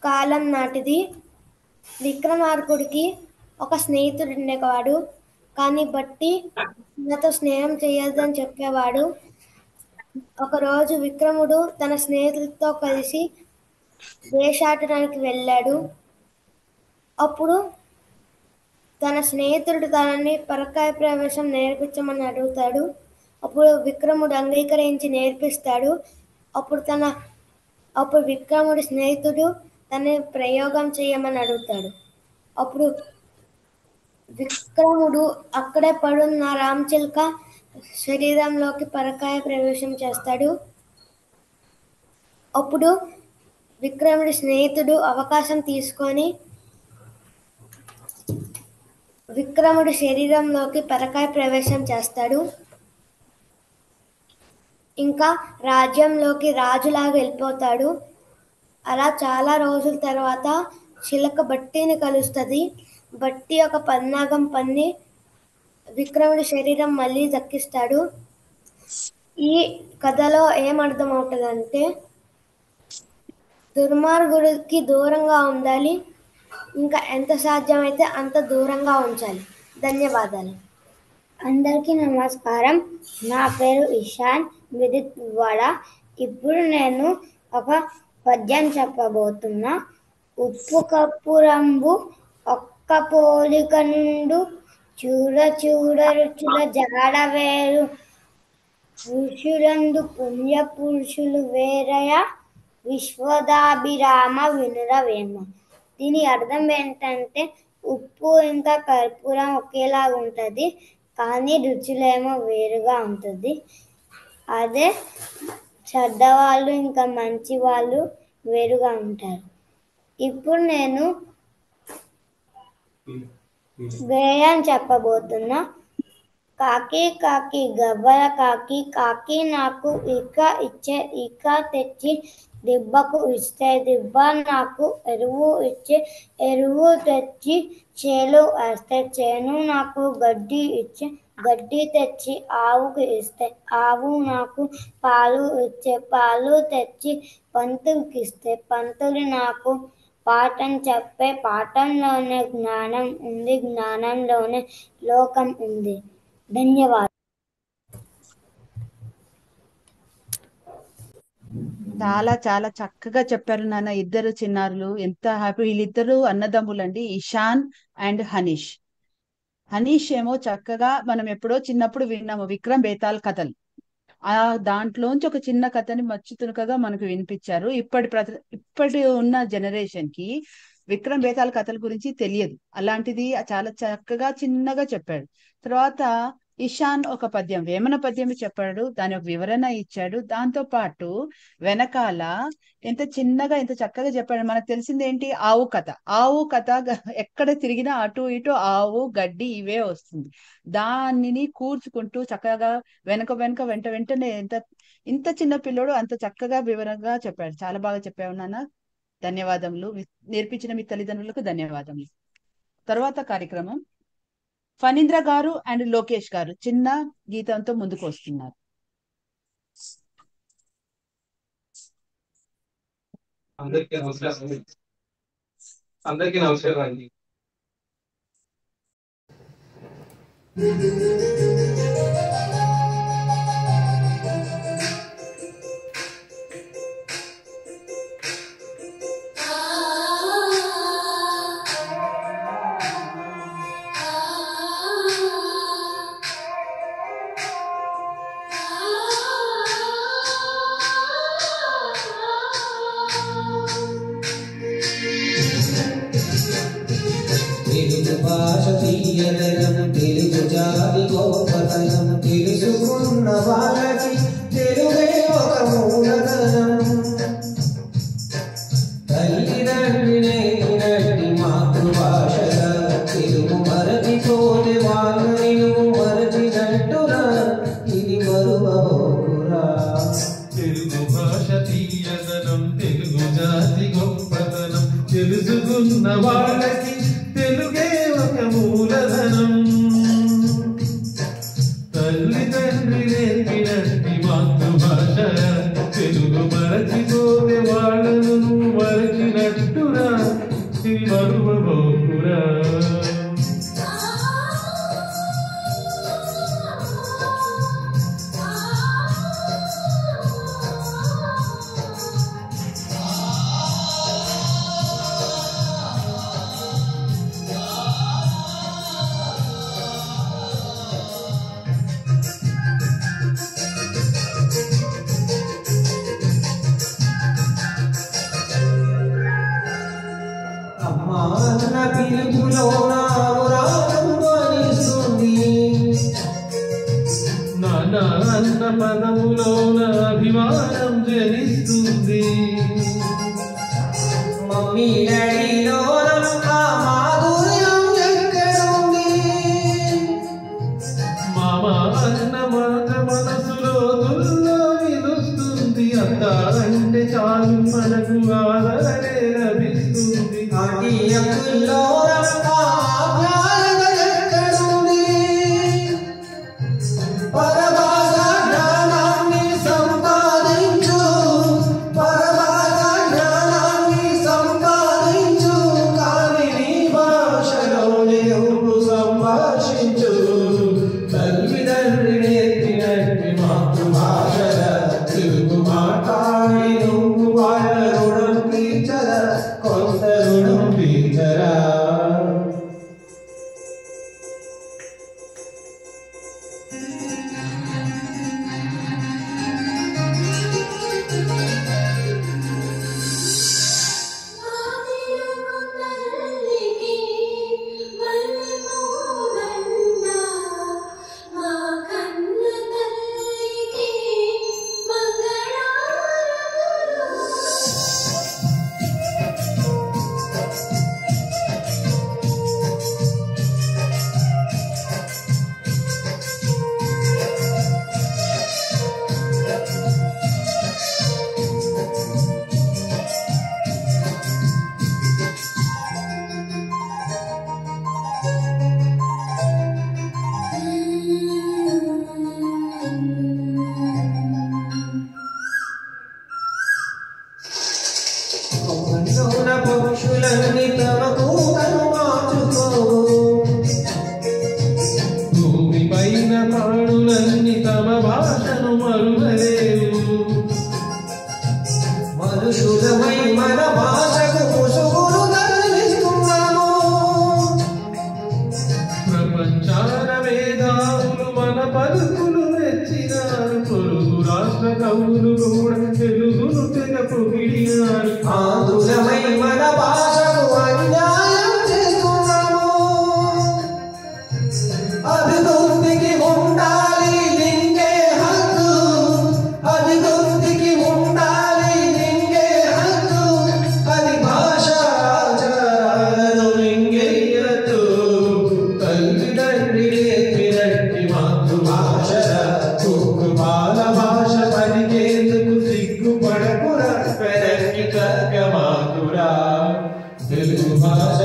కాలం నాటిది. విక్రమార్కుడికి ఒక స్నేహితుడు ఉండేవాడు, కానీ బట్టి నాతో స్నేహం చేయొద్దని చెప్పేవాడు. ఒకరోజు విక్రముడు తన స్నేహితులతో కలిసి దేశాటనానికి వెళ్ళాడు. అప్పుడు తన స్నేహితుడు తనని పరకాయ ప్రవేశం నేర్పించమని అడుగుతాడు. అప్పుడు విక్రముడు అంగీకరించి నేర్పిస్తాడు. అప్పుడు విక్రముడి స్నేహితుడు తనని ప్రయోగం చేయమని అడుగుతాడు. అప్పుడు విక్రముడు అక్కడే పడున్న రామచిలుక శరీరంలోకి పరకాయ ప్రవేశం చేస్తాడు. అప్పుడు విక్రముడి స్నేహితుడు అవకాశం తీసుకొని విక్రముడి శరీరంలోకి పరకాయ ప్రవేశం చేస్తాడు. ఇంకా రాజ్యంలోకి రాజులాగా వెళ్ళిపోతాడు. అలా చాలా రోజుల తర్వాత చిలక బట్టిని కలుస్తుంది. బట్టి ఒక పన్నాగం పన్ని విక్రముడి శరీరం మళ్ళీ దక్కిస్తాడు. ఈ కథలో ఏమర్థం అవుతుందంటే, దుర్మార్గుడికి దూరంగా ఉండాలి, ఇంకా ఎంత సాధ్యమైతే అంత దూరంగా ఉంచాలి. ధన్యవాదాలు. అందరికీ నమస్కారం. నా పేరు ఇషాన్ విదిత్వాడ. ఇప్పుడు నేను ఒక పద్యం చెప్పబోతున్నా. ఉప్పు కప్పు రంబు ఒక్క పోలిక నుండు చూడ చూడ రుచుల జాడ వేరు పురుషులందు పుణ్య పురుషులు వేరయ విశ్వదాభిరామ వినురవేమ. దీని అర్థం ఏంటంటే, ఉప్పు ఇంకా కర్పూరం ఒకేలా ఉంటుంది, కానీ రుచులేమో వేరుగా ఉంటుంది. అదే చెడ్డవాళ్ళు ఇంకా మంచి వాళ్ళు వేరుగా ఉంటారు. ఇప్పుడు నేను గేయం చెప్పబోతున్నా. కాకి కాకి గవ్వల కాకి, కాకి నాకు ఇక ఇచ్చే ఇక తెచ్చి దిబ్బకు ఇస్తే దిబ్బ నాకు ఎరువు ఇచ్చే ఎరువు తెచ్చి చేలు వేస్తే చేను నాకు గడ్డి ఇచ్చే గడ్డి తెచ్చి ఆవుకి ఇస్తే ఆవు నాకు పాలు ఇచ్చే పాలు తెచ్చి పంతులకి ఇస్తే పంతులు నాకు పాఠం చెప్పే పాఠంలోనే జ్ఞానం ఉంది, జ్ఞానంలోనే లోకం ఉంది. ధన్యవాదాలు. చాలా చాలా చక్కగా చెప్పారు నాన్న. ఇద్దరు చిన్నారులు ఎంత హ్యాపీ. వీళ్ళిద్దరు అన్నదమ్ములండి, ఇషాన్ అండ్ హనీష్. హనీష్ ఏమో చక్కగా మనం ఎప్పుడో చిన్నప్పుడు విన్నాము విక్రమ్ బేతాల్ కథలు. ఆ దాంట్లోంచి ఒక చిన్న కథని మచ్చుతునకగా మనకు వినిపించారు. ఇప్పటి ఉన్న జనరేషన్ కి విక్రమ్ బేతాల్ కథల గురించి తెలియదు. అలాంటిది చాలా చక్కగా చిన్నగా చెప్పాడు. తర్వాత ఇషాన్ ఒక పద్యం, వేమన పద్యం చెప్పాడు, దాని ఒక వివరణ ఇచ్చాడు. దాంతో పాటు వెనకాల ఎంత చిన్నగా ఎంత చక్కగా చెప్పాడు. మనకు తెలిసింది ఏంటి, ఆవు కథ. ఆవు కథ ఎక్కడ తిరిగినా అటు ఇటు ఆవు గడ్డి ఇవే వస్తుంది. దానిని కూర్చుకుంటూ చక్కగా వెంట వెంటనే ఇంత చిన్న పిల్లోడు అంత చక్కగా వివరంగా చెప్పాడు. చాలా బాగా చెప్పావు నాన్న. ధన్యవాదములు. నేర్పించిన మీ తల్లిదండ్రులకు ధన్యవాదములు. తర్వాత కార్యక్రమం ఫణీంద్ర గారు అండ్ లోకేష్ గారు చిన్న గీతంతో ముందుకు వస్తున్నారు. అందరికీ నమస్కారం. అందరికీ నమస్కారం అండి. తెలుగు భాష తీయదనం, తెలుగు జాతి గొప్పతనం, తెలుసుకున్న వాళ్ళకి తెలుగే ఒక మూలధనం. తల్లిదండ్రి నేర్పినట్టి మాతృభాషగా తెలుగు మరచిపోతే వాళ్ళ నిలువు మరచినట్టురా, ఇది మరువబోకురా. తెలుగు భాష తీయదనం, తెలుగు జాతి గొప్పతనం, తెలుసుకున్న వాళ్ళకి తెలుగే ఒక మూలధనం. తల్లిదండ్రి నేర్పినట్టి మాతృభాష తెలుగు మరచిపోతే వాళ్ళను మరచినట్టురా, ఇది మరువబోకురా. అమ్మా అన్న పిలుపులో నారాగం ధ్వనిస్తుంది, నాన్న అన్న పదములోన అభిమానం జనిస్తుంది. మమ్మీ డాడీలో ఆ మాధుర్యం ఎక్కడుంది. మామ అన్న మాట మనసులో దుల్లో నిలుస్తుంది. అత్త అంటే చాలు మనకు ఆదరణే లభిస్తుంది. ఆంటీ అంకుల్లో ఆ ఆప్యాయత ఎక్కడుంది. పరభాష జ్ఞానాన్ని సంపాదించు, పరభాష జ్ఞానాన్ని సంపాదించు, కానీ నీ భాషలోనే నువ్వు సంభాషించు. తల్లిదండ్రి నేర్పినట్టి మాతృభాష తెలుగు మాట్లాడి నువ్వు వాళ్ళ రుణం తీర్చరా, కొంత రుణం తీర్చరా.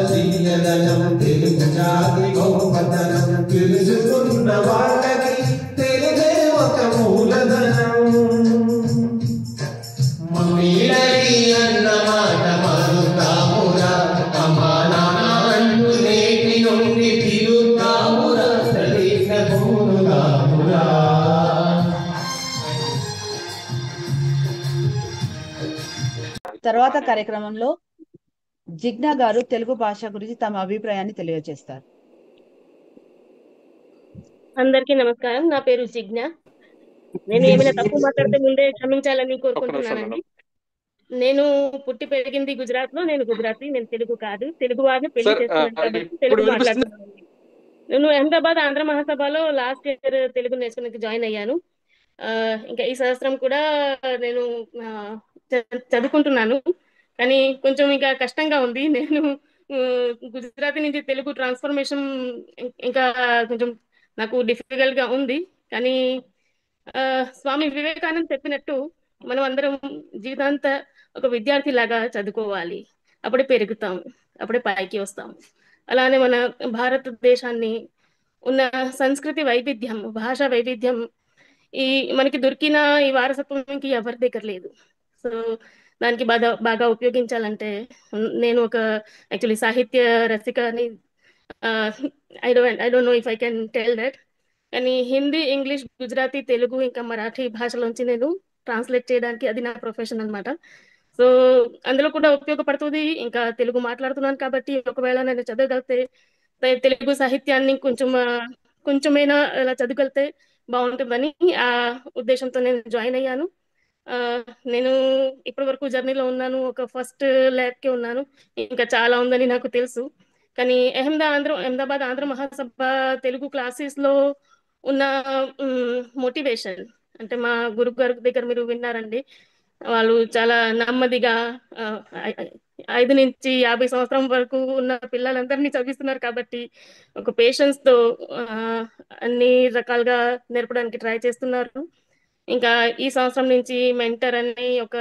తీయదనం తెలుగు జాతి గొప్పతనం తెలుసుకున్న వాళ్ళకి తెలుగే ఒక మూలధనం మమ్మీ డాడీ అన్న మాట మారుతామురా అమ్మా నాన్న అంటూ నేటి నుండి తిరుగుతామురా తల్లిన భూములామురా తర్వాత కార్యక్రమంలో జిగ్నా గారు తెలుగు భాష గురించి తమ అభిప్రాయాన్ని తెలియజేస్తారు. అందరికీ నమస్కారం. నా పేరు జిగ్నా. నేను ఏమైనా తప్పు మాట్లాడితే ముందే క్షమించాలని కోరుకుంటున్నానండి. నేను పుట్టి పెరిగింది గుజరాత్ లో. నేను గుజరాతీ, నేను తెలుగు కాదు. తెలుగు వారిని పెళ్లి చేసుకున్నాను కాబట్టి తెలుగు మాట్లాడుతున్నాను. నేను అహ్మదాబాద్ ఆంధ్ర మహాసభలో లాస్ట్ ఇయర్ తెలుగు నేర్చుకునేందుకు జాయిన్ అయ్యాను. ఇంకా ఈ సంవత్సరం కూడా నేను చదువుకుంటున్నాను, కానీ కొంచెం ఇంకా కష్టంగా ఉంది. నేను గుజరాతీ నుంచి తెలుగు ట్రాన్స్ఫర్మేషన్ ఇంకా కొంచెం నాకు డిఫికల్ట్ గా ఉంది. కానీ స్వామి వివేకానంద్ చెప్పినట్టు మనం అందరం జీవితాంత ఒక విద్యార్థి లాగా చదువుకోవాలి. అప్పుడే పెరుగుతాం, అప్పుడే పైకి వస్తాం. అలానే మన భారతదేశాన్ని ఉన్న సంస్కృతి వైవిధ్యం, భాషా వైవిధ్యం, ఈ మనకి దొరికిన ఈ వారసత్వం ఇంక ఎవరి దగ్గర లేదు. సో దానికి బాగా ఉపయోగించాలంటే నేను ఒక యాక్చువల్లీ సాహిత్య రసికని. I don't know if I can tell that. కానీ హిందీ, ఇంగ్లీష్, గుజరాతీ, తెలుగు ఇంకా మరాఠీ భాషలోంచి నేను ట్రాన్స్లేట్ చేయడానికి అది నా ప్రొఫెషన్ అనమాట. సో అందులో కూడా ఉపయోగపడుతుంది. ఇంకా తెలుగు మాట్లాడుతున్నాను కాబట్టి ఒకవేళ నేను చదవగలిగితే తెలుగు సాహిత్యాన్ని కొంచెమైనా అలా చదవగలిగితే బాగుంటుందని ఆ ఉద్దేశంతో నేను జాయిన్ అయ్యాను. నేను ఇప్పటి వరకు జర్నీలో ఉన్నాను. ఒక ఫస్ట్ ల్యాబ్కే ఉన్నాను. ఇంకా చాలా ఉందని నాకు తెలుసు. కానీ అహ్మదాబాద్ ఆంధ్ర మహాసభ తెలుగు క్లాసెస్ లో ఉన్న మోటివేషన్ అంటే మా గురువు గారి దగ్గర మీరు విన్నారండి. వాళ్ళు చాలా నెమ్మదిగా 5 నుంచి 50 సంవత్సరం వరకు ఉన్న పిల్లలందరినీ చదివిస్తున్నారు కాబట్టి ఒక పేషెన్స్ తో అన్ని రకాలుగా నేర్పడానికి ట్రై చేస్తున్నారు. ఇంకా ఈ సంవత్సరం నుంచి మెంటర్ అని ఒక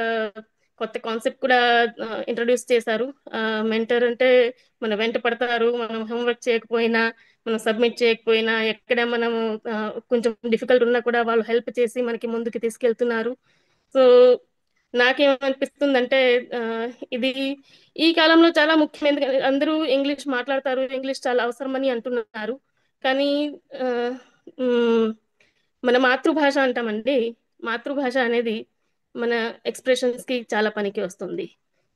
కొత్త కాన్సెప్ట్ కూడా ఇంట్రడ్యూస్ చేశారు. మెంటర్ అంటే మన వెంట పడతారు. మనం హోంవర్క్ చేయకపోయినా, మనం సబ్మిట్ చేయకపోయినా, ఎక్కడ మనం కొంచెం డిఫికల్ట్ ఉన్నా కూడా వాళ్ళు హెల్ప్ చేసి మనకి ముందుకు తీసుకెళ్తున్నారు. సో నాకేమనిపిస్తుందంటే ఇది ఈ కాలంలో చాలా ముఖ్యం. ఎందుకంటే అందరూ ఇంగ్లీష్ మాట్లాడతారు, ఇంగ్లీష్ చాలా అవసరమని అంటున్నారు. కానీ మన మాతృభాష అంటామండి. మాతృభాష అనేది మన ఎక్స్ప్రెషన్స్ కి చాలా పనికి వస్తుంది.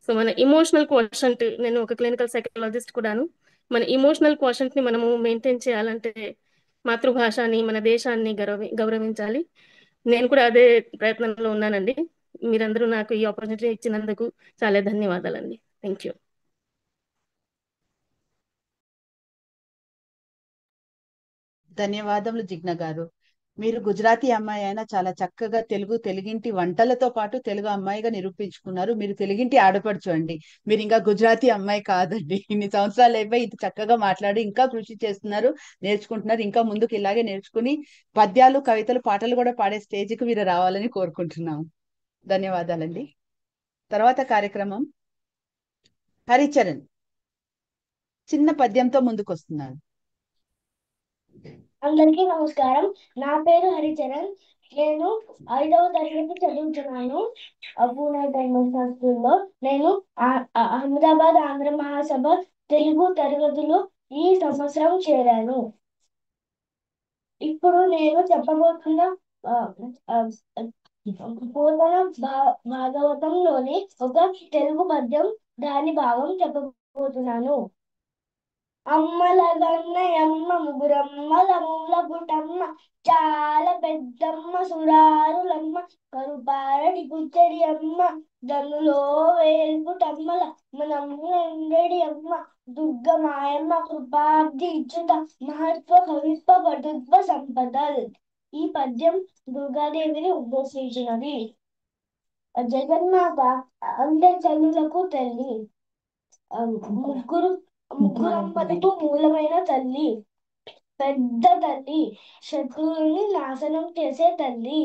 సో మన ఇమోషనల్ క్వోషంట్, నేను ఒక క్లినికల్ సైకాలజిస్ట్ కూడాను, మన ఇమోషనల్ క్వోషంట్ ని మనము మెయింటైన్ చేయాలంటే మాతృభాషని, మన దేశాన్ని గౌరవించాలి. నేను కూడా అదే ప్రయత్నంలో ఉన్నానండి. మీరందరూ నాకు ఈ ఆపర్చునిటీ ఇచ్చినందుకు చాలా ధన్యవాదాలండి. Thank you. ధన్యవాదములు జిగ్నా గారు. మీరు గుజరాతీ అమ్మాయి అయినా చాలా చక్కగా తెలుగింటి వంటలతో పాటు తెలుగు అమ్మాయిగా నిరూపించుకున్నారు. మీరు తెలుగింటి ఆడపడుచు అండి. మీరు ఇంకా గుజరాతీ అమ్మాయి కాదండి. ఇన్ని సంవత్సరాలు అయిపోయి ఇంత చక్కగా మాట్లాడి ఇంకా కృషి చేస్తున్నారు, నేర్చుకుంటున్నారు. ఇంకా ముందుకు ఇలాగే నేర్చుకుని పద్యాలు, కవితలు, పాటలు కూడా పాడే స్టేజ్కి మీరు రావాలని కోరుకుంటున్నాము. ధన్యవాదాలండి. తర్వాత కార్యక్రమం హరిచరణ్ చిన్న పద్యంతో ముందుకు వస్తున్నారు. అందరికీ నమస్కారం. నా పేరు హరిచరణ్. నేను 5వ తరగతి చదువుతున్నాను పూణే ఇంటర్నేషనల్ స్కూల్లో. నేను అహ్మదాబాద్ ఆంధ్ర మహాసభ తెలుగు తరగతిలో ఈ సంవత్సరం చేరాను. ఇప్పుడు నేను చెప్పబోతున్న పూర్ణ భాగవతంలోని ఒక తెలుగు పద్యం, దాని భాగం చెప్పబోతున్నాను. అమ్మలగన్నయమ్మ ముగురమ్మల పుటమ్మ, చాలా పెద్దమ్మ సురారులమ్మ, కరుపారడి పుచ్చడి అమ్మ, దన్నులో వేల్పుటమ్మల మనమ్ముండడి అమ్మ, దుర్గ మాయమ్మ కృపాబ్ది ఇచ్చుత మహత్వ కవిత్వ పటుత్వ సంపదల్. ఈ పద్యం దుర్గాదేవిని ఉద్దేశించినది. జగన్మాత అందరి తల్లులకు తల్లి, ముగ్గురమ్మలకు మూలమైన తల్లి, పెద్ద తల్లి, శత్రువుల్ని నాశనం చేసే తల్లి,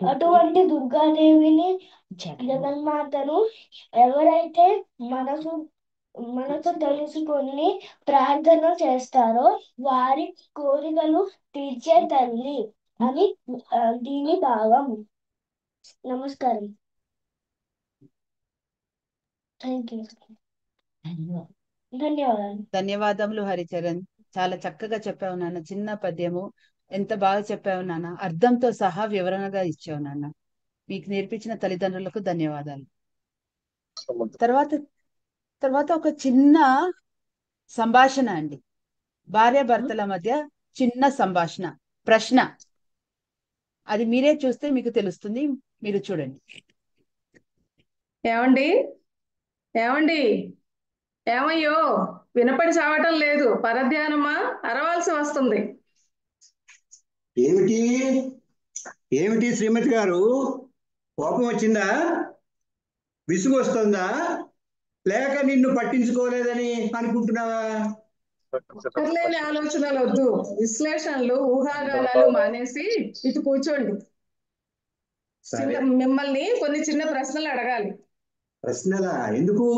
అటువంటి దుర్గాదేవిని జగన్మాతను ఎవరైతే మనసు తెలుసుకొని ప్రార్థన చేస్తారో వారి కోరికలు తీర్చే తల్లి అని దీని భావం. నమస్కారం. Thank you. ధన్యవాదాలు. ధన్యవాదములు హరిచరణ్. చాలా చక్కగా చెప్పావు నాన్న. చిన్న పద్యము ఎంత బాగా చెప్పావు నాన్న. అర్థంతో సహా వివరణగా ఇచ్చావు నాన్న. మీకు నేర్పించిన తల్లిదండ్రులకు ధన్యవాదాలు. తర్వాత ఒక చిన్న సంభాషణ అండి. భార్యాభర్తల మధ్య చిన్న సంభాషణ, ప్రశ్న. అది మీరే చూస్తే మీకు తెలుస్తుంది. మీరు చూడండి. ఏమండి ఏమండి ఏమయ్యో, వినపడి చావటం లేదు. పరధ్యానమా? అరవాల్సి వస్తుంది. ఏమిటి ఏమిటి శ్రీమతి గారు, కోపం వచ్చిందా? విసుగు వస్తుందా? లేక నిన్ను పట్టించుకోలేదని అనుకుంటున్నావా? అక్కర్లేని ఆలోచనలు వద్దు, విశ్లేషణలు, ఊహాగానాలు మానేసి ఇటు కూర్చోండి. మిమ్మల్ని కొన్ని చిన్న ప్రశ్నలు అడగాలి. ప్రశ్నలా? ఎందుకు?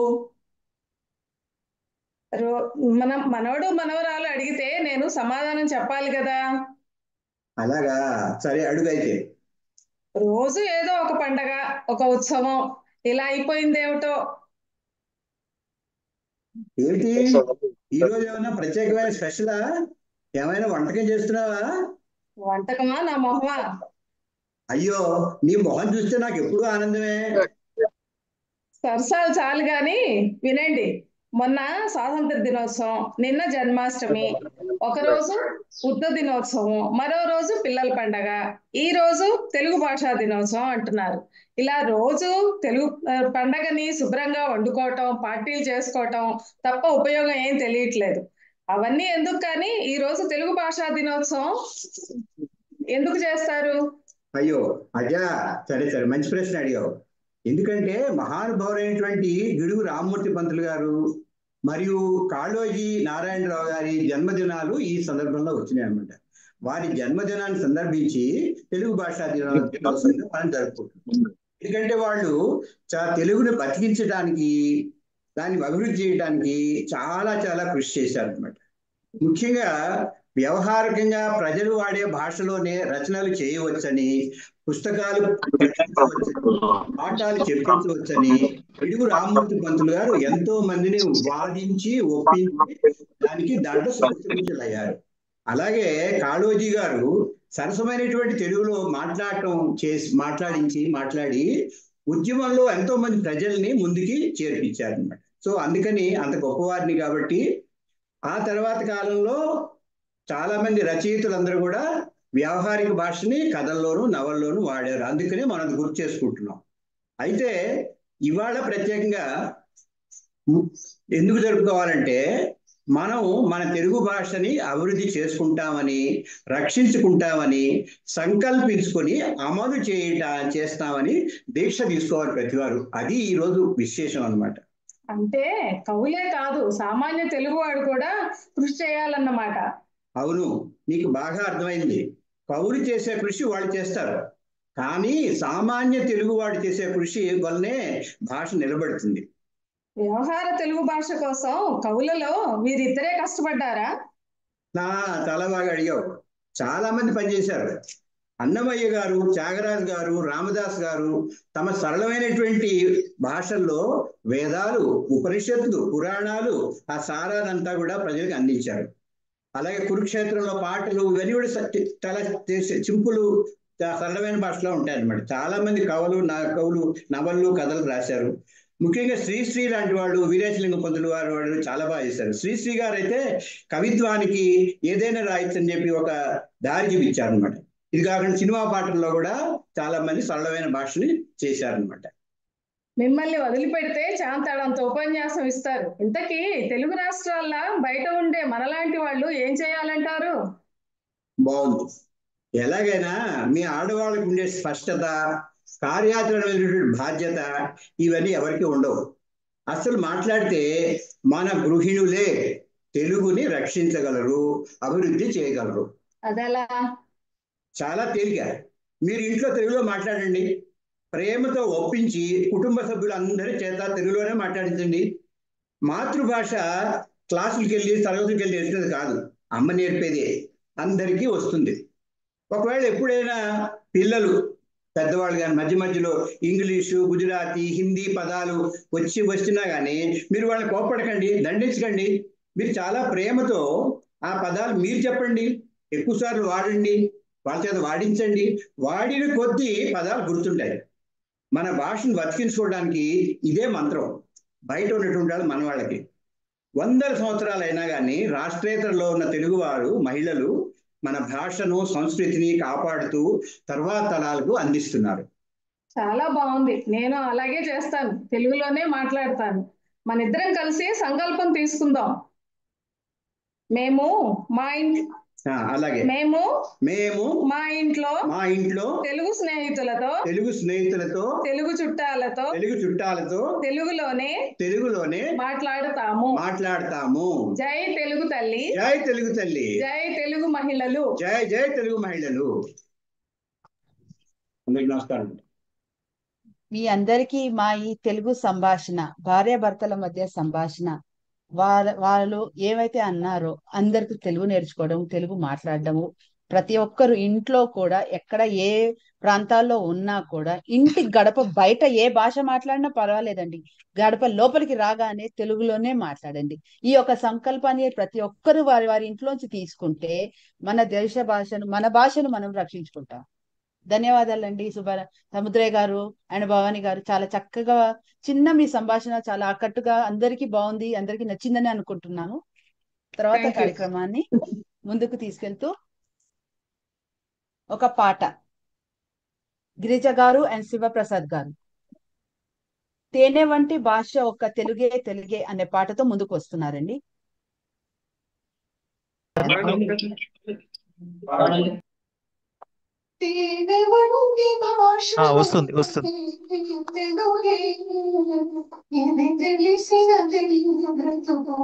మనవడు మనవరాలు అడిగితే నేను సమాధానం చెప్పాలి కదా. అలాగా, సరే అడుగైతే. రోజు ఏదో ఒక పండగ, ఒక ఉత్సవం, ఇలా అయిపోయిందేమిటో. ఏమిటి ఈ రోజు ఏమైనా ప్రత్యేకమైన స్పెషలా? ఏమైనా వంటకం చేస్తున్నావా? వంటకమా? నా మొహమా? అయ్యో, నీ మొహం చూస్తే నాకు ఎప్పుడూ ఆనందమే. సరసాలు చాలు గాని వినండి. మొన్న స్వాతంత్ర దినోత్సవం, నిన్న జన్మాష్టమి, ఒకరోజు బుద్ధ దినోత్సవం, మరో రోజు పిల్లల పండగ, ఈ రోజు తెలుగు భాషా దినోత్సవం అంటున్నారు. ఇలా రోజు తెలుగు పండగని శుభ్రంగా వండుకోవటం, పార్టీలు చేసుకోవటం తప్ప ఉపయోగం ఏం తెలియట్లేదు. అవన్నీ ఎందుకు, కానీ ఈ రోజు తెలుగు భాషా దినోత్సవం ఎందుకు చేస్తారు? అయ్యో అజా, సరే సరే, మంచి ప్రశ్న అడిగావు. ఎందుకంటే మహానుభావులైనటువంటి గిడుగు రామ్మూర్తి పంతులు గారు మరియు కాళోజీ నారాయణరావు గారి జన్మదినాలు ఈ సందర్భంలో వచ్చినాయి అన్నమాట. వారి జన్మదినాన్ని సందర్భించి తెలుగు భాషా దినోత్సవంగా మనం జరుపుకుంటున్నాం. ఎందుకంటే వాళ్ళు తెలుగుని బతికించడానికి, దాన్ని అభివృద్ధి చేయడానికి చాలా చాలా కృషి చేశారు అన్నమాట. ముఖ్యంగా వ్యవహారికంగా ప్రజలు వాడే భాషలోనే రచనలు చేయవచ్చని, పుస్తకాలు పాఠాలు చెప్పించవచ్చని గిడుగు రామ్మూర్తి పంతులు గారు ఎంతో మందిని వాదించి ఒప్పించి దానికి దాంట్లో సంతృప్తులయ్యారు. అలాగే కాళోజీ గారు సరసమైనటువంటి తెలుగులో మాట్లాడి ఉద్యమంలో ఎంతో మంది ప్రజల్ని ముందుకి చేర్పించారు అన్నమాట. సో అందుకని అంత గొప్పవారిని కాబట్టి ఆ తర్వాత కాలంలో చాలా మంది రచయితలందరూ కూడా వ్యావహారిక భాషని కథల్లోనూ నవల్లోనూ వాడారు. అందుకనే మనం గుర్తు చేసుకుంటున్నాం. అయితే ఇవాళ ప్రత్యేకంగా ఎందుకు జరుపుకోవాలంటే, మనం మన తెలుగు భాషని అభివృద్ధి చేసుకుంటామని, రక్షించుకుంటామని సంకల్పించుకొని అమలు చేస్తామని దీక్ష తీసుకోవాలి ప్రతివారు. అది ఈరోజు విశేషం అన్నమాట. అంటే కవులే కాదు, సామాన్య తెలుగువాడు కూడా కృషి చేయాలన్నమాట. అవును, నీకు బాగా అర్థమైంది. కవులు చేసే కృషి వాళ్ళు చేస్తారు, కానీ సామాన్య తెలుగువాడు చేసే కృషి వల్లనే భాష నిలబడుతుంది. వ్యవహార తెలుగు భాష కోసం కవులలో మీరిద్దరే కష్టపడ్డారా? చాలా బాగా అడిగావు. చాలా మంది పనిచేశారు. అన్నమయ్య గారు, త్యాగరాజు గారు, రామదాస్ గారు తమ సరళమైనటువంటి భాషల్లో వేదాలు, ఉపనిషత్తులు, పురాణాలు, ఆ సారానంతా కూడా ప్రజలకు అందించారు. అలాగే కురుక్షేత్రంలో పాటలు, ఇవన్నీ కూడా చాలా సింపుల్, సరళమైన భాషలో ఉంటాయి అన్నమాట. చాలా మంది కవులు నవళ్ళు, కథలు రాశారు. ముఖ్యంగా శ్రీశ్రీ లాంటి వాళ్ళు, వీరేశలింగ పంతులు వారు చాలా బాగా చేశారు. శ్రీశ్రీ గారు అయితే కవిత్వానికి ఏదైనా రాయొచ్చు అని చెప్పి ఒక దారి చూపించారు అనమాట. ఇది కాకుండా సినిమా పాటల్లో కూడా చాలా మంది సరళమైన భాషని చేశారనమాట. మిమ్మల్ని వదిలిపెడితే చాంతాడంత ఉపన్యాసం ఇస్తారు. ఇంతకీ తెలుగు రాష్ట్రాల్లో బయట ఉండే మనలాంటి వాళ్ళు ఏం చేయాలంటారు? బాగుంది. ఎలాగైనా మీ ఆడవాళ్ళకు ఉండే స్పష్టత, కార్యాచరణమైనటువంటి బాధ్యత ఇవన్నీ ఎవరికి ఉండవు. అసలు మాట్లాడితే మన గృహిణులే తెలుగుని రక్షించగలరు, అభివృద్ధి చేయగలరు. అదెలా? చాలా తేలిక. మీరు ఇంట్లో తెలుగులో మాట్లాడండి. ప్రేమతో ఒప్పించి కుటుంబ సభ్యులందరి చేత తెలుగులోనే మాట్లాడించండి. మాతృభాష క్లాసులకి వెళ్ళి తరగతులకి వెళ్ళి నేర్చేది కాదు, అమ్మ నేర్పేదే, అందరికీ వస్తుంది. ఒకవేళ ఎప్పుడైనా పిల్లలు పెద్దవాళ్ళు కానీ మధ్య మధ్యలో ఇంగ్లీషు, గుజరాతీ, హిందీ పదాలు వచ్చినా కానీ మీరు వాళ్ళని కోపడకండి, దండించకండి. మీరు చాలా ప్రేమతో ఆ పదాలు మీరు చెప్పండి, ఎక్కువసార్లు వాడండి, వాళ్ళ చేత వాడించండి. వాడిన కొద్దీ పదాలు గుర్తుంటాయి. మన భాషను బతికించుకోవడానికి ఇదే మంత్రం. బయట ఉన్నటువంటి వాళ్ళు మన వాళ్ళకి 100 సంవత్సరాలు అయినా కానీ రాష్ట్రేతరలో ఉన్న తెలుగువారు మహిళలు మన భాషను, సంస్కృతిని కాపాడుతూ తర్వాత తరాలకు అందిస్తున్నారు. చాలా బాగుంది. నేను అలాగే చేస్తాను, తెలుగులోనే మాట్లాడతాను. మన ఇద్దరం కలిసి సంకల్పం తీసుకుందాం. మేము మా ఇంట్లో అలాగే మేము మా ఇంట్లో తెలుగు స్నేహితులతో తెలుగు చుట్టాలతో తెలుగులోనే మాట్లాడతాము. జై తెలుగు తల్లి, జై తెలుగు తల్లి, జై తెలుగు మహిళలు, జై జై తెలుగు మహిళలు. అందరికి నమస్కారం. మీ అందరికీ మా ఈ తెలుగు సంభాషణ, భార్యాభర్తల మధ్య సంభాషణ, వాళ్ళు ఏవైతే అన్నారో అందరికి తెలుగు నేర్చుకోవడం, తెలుగు మాట్లాడడము, ప్రతి ఒక్కరు ఇంట్లో కూడా ఎక్కడ ఏ ప్రాంతాల్లో ఉన్నా కూడా ఇంటి గడప బయట ఏ భాష మాట్లాడినా పర్వాలేదండి, గడప లోపలికి రాగానే తెలుగులోనే మాట్లాడండి. ఈ యొక్క సంకల్పాన్ని ప్రతి ఒక్కరు వారి వారి ఇంట్లోంచి తీసుకుంటే మన దేశ భాషను, మన భాషను మనం రక్షించుకుంటాం. ధన్యవాదాలండి సముద్రయ్య గారు అండ్ భవాని గారు. చాలా చక్కగా చిన్న మీ సంభాషణ చాలా ఆకట్టుగా అందరికీ బాగుంది, అందరికీ నచ్చిందని అనుకుంటున్నాను. తర్వాత కార్యక్రమాన్ని ముందుకు తీసుకెళ్తూ ఒక పాట గిరిజ గారు అండ్ శివప్రసాద్ గారు తేనె వంటి భాష ఒక తెలుగే తెలుగే అనే పాటతో ముందుకు వస్తున్నారండి. వస్తుంది. ఇది తెలిసిన తెలిసిన బ్రతుకు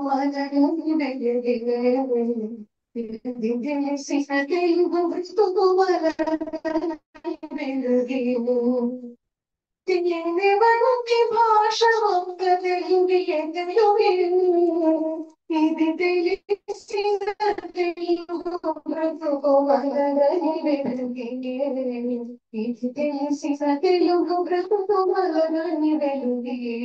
తెలుగు భాష ఒక్క తెలుగే తెలుగే, ఇది తెలిసిన తెలుగు బ్రతుకు మలగని వెలుగే, ఇది తెలిసిన తెలుగు బ్రతుకు మలగని వెలుగే.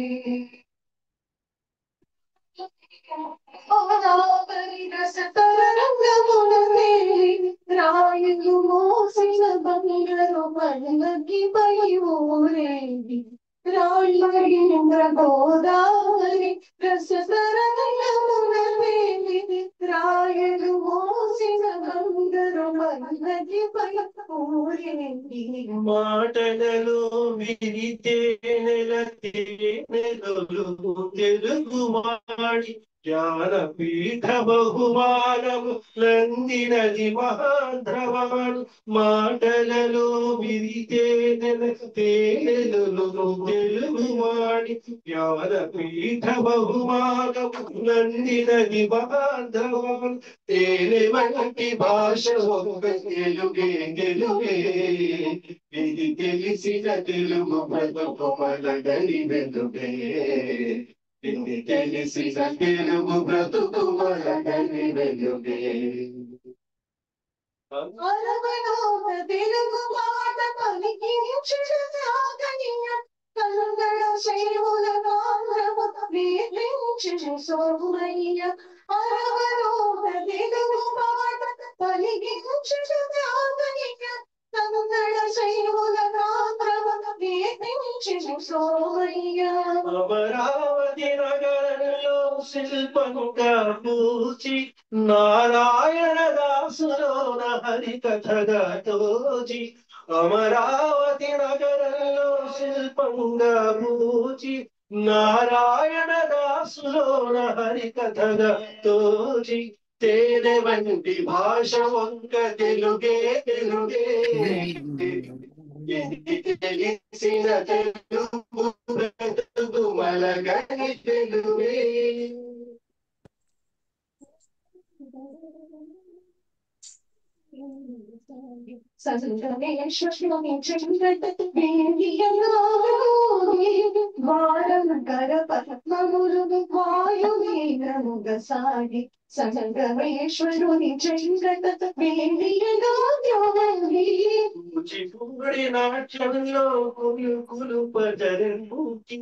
రాయులు మోసిన బంగారు పల్లకిపై ఊరేగి, రాళ్ళ గోదావరి రసతరంగమునవేలి, రాయులు మోసిన బంగారు పల్లకిపై ఊరేగి. మాటలలో విరితే నెల తేనెలొలుగు తెలుగు మాడి, జ్ఞానపీఠ బహుమానము నందినది మహాద్రవాణి. మాటలలో విరితే నెల తేనెలొలుగు తెలుగు మాడి, జ్ఞానపీఠ బహుమానము నందినది మహాద్రవాణి. తేనె వంటి భాష ఒక్క తెలుగే తెలుగే, ఇది తెలిసిన తెలుగు బ్రతుకు మలగని వెలుగే, ఇది తెలిసిన తెలుగు బ్రతుకు మలగని వెలుగే. తెలుగు మాట పలికించిన సాగనీయ, కనుగడ శైవుల నామము వీక్షించిన సోమయ్య. అరవలోన తెలుగు మాట పలికించిన సాగనీయ, కనుగడ శైవుల నామము వీక్షించిన సోమయ్య. అమరావతి నగరంలో శిల్పముగా పూచి, నారాయణ దాసులోన హరికథగా తోచి. అమరావతి నగరంలో శిల్పంగా పూచి, నారాయణ దాసులోన హరికథగా తోచి. తేనె వంటి భాష ఒక్క తెలుగే తెలుగే, తెలిసిన తెలుగు బ్రతుకు మలగని తెలుగే. సంగమేశ్వరుని చెంగటకు వారం గడప మమురుగు వాయువేగముగ సాగి సంగమేశ్వరుని చెంగటకు కూచిపూడి నాట్యంలో కులు పదరింపుకి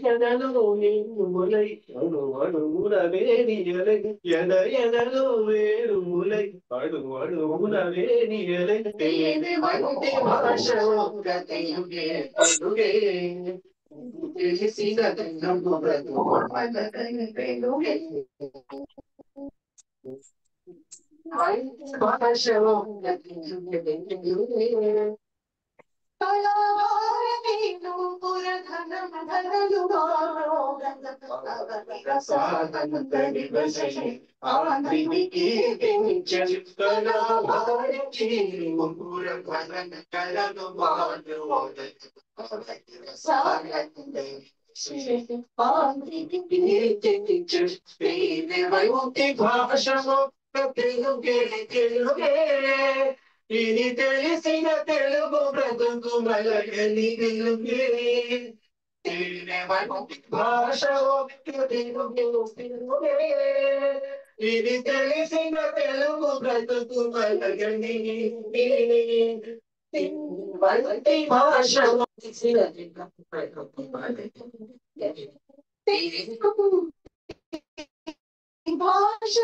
ఎదలో వేరుములై అడుగుల వేరియలై ఎదలో వేరుములై అడుగుల వేరియలై వంటి భాష ఒక్క తెలుగే తెలుగే తెలిసిన తెలుగు తెలుగే భాష ఒక్క తెలుగే ఇది తెలిసిన తెలుగు బ్రతుకు మలగని తెలుగే భాష తెలుగే ఇది తెలిసిన తెలుగు బ్రతుకు మలగని భాష ఇది తెలిసిన తెలుగు బ్రతుకు మలగని తెలుగే భాష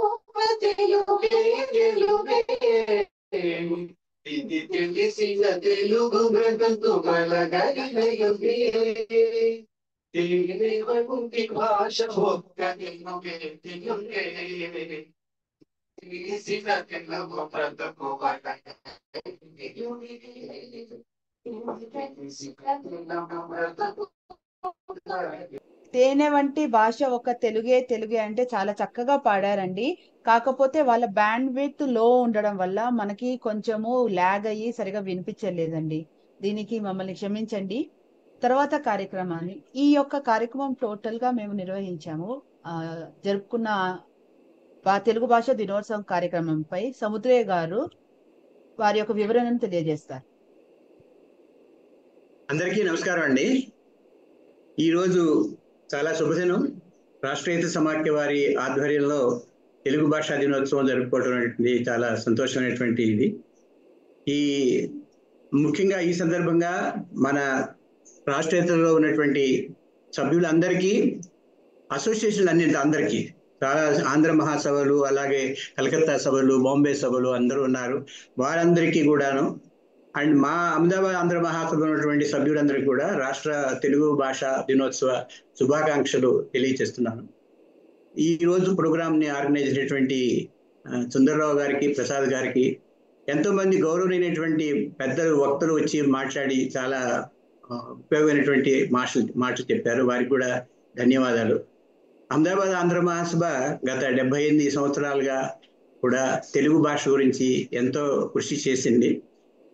ఒక్క తెలుగే తెలుగే తెలిసిన తెలుగు బ్రతుకు మలగని తేనె వంటి భాష ఒక తెలుగే తెలుగే అంటే చాలా చక్కగా పాడారండి. కాకపోతే వాళ్ళ బ్యాండ్ విడ్త్ లో ఉండడం వల్ల మనకి కొంచెము ల్యాగ్ అయ్యి సరిగా వినిపించలేదండి. దీనికి మమ్మల్ని క్షమించండి. తర్వాత కార్యక్రమాన్ని ఈ యొక్క కార్యక్రమం టోటల్ గా మేము నిర్వహించాము. జరుపుకున్న తెలుగు భాష దినోత్సవం కార్యక్రమంపై సముద్రయ్య గారు వారి యొక్క వివరణను తెలియజేస్తారు. అందరికీ నమస్కారం అండి. ఈరోజు చాలా శుభదినం. రాష్ట్రీయ సమాఖ్య వారి ఆధ్వర్యంలో తెలుగు భాషా దినోత్సవం జరుపుకోవడం అనేది చాలా సంతోషమైనటువంటి ఇది. ముఖ్యంగా ఈ సందర్భంగా మన రాష్ట్రీయతలో ఉన్నటువంటి సభ్యులందరికీ, అసోసియేషన్లు అందరికీ, చాలా ఆంధ్ర మహాసభలు, అలాగే కలకత్తా సభలు, బాంబే సభలు అందరూ ఉన్నారు. వారందరికీ కూడాను, అండ్ మా అహ్మదాబాద్ ఆంధ్ర మహాసభ ఉన్నటువంటి సభ్యులందరికీ కూడా రాష్ట్ర తెలుగు భాషా దినోత్సవ శుభాకాంక్షలు తెలియజేస్తున్నాను. ఈ రోజు ప్రోగ్రామ్ ని ఆర్గనైజ్ చేసినటువంటి సుందర్రావు గారికి, ప్రసాద్ గారికి, ఎంతో మంది గౌరవమైనటువంటి పెద్దలు, వక్తలు వచ్చి మాట్లాడి చాలా ఉపయోగమైనటువంటి మాటలు చెప్పారు. వారికి కూడా ధన్యవాదాలు. అహ్మదాబాద్ ఆంధ్ర మహాసభ గత 78 సంవత్సరాలుగా కూడా తెలుగు భాష గురించి ఎంతో కృషి చేసింది.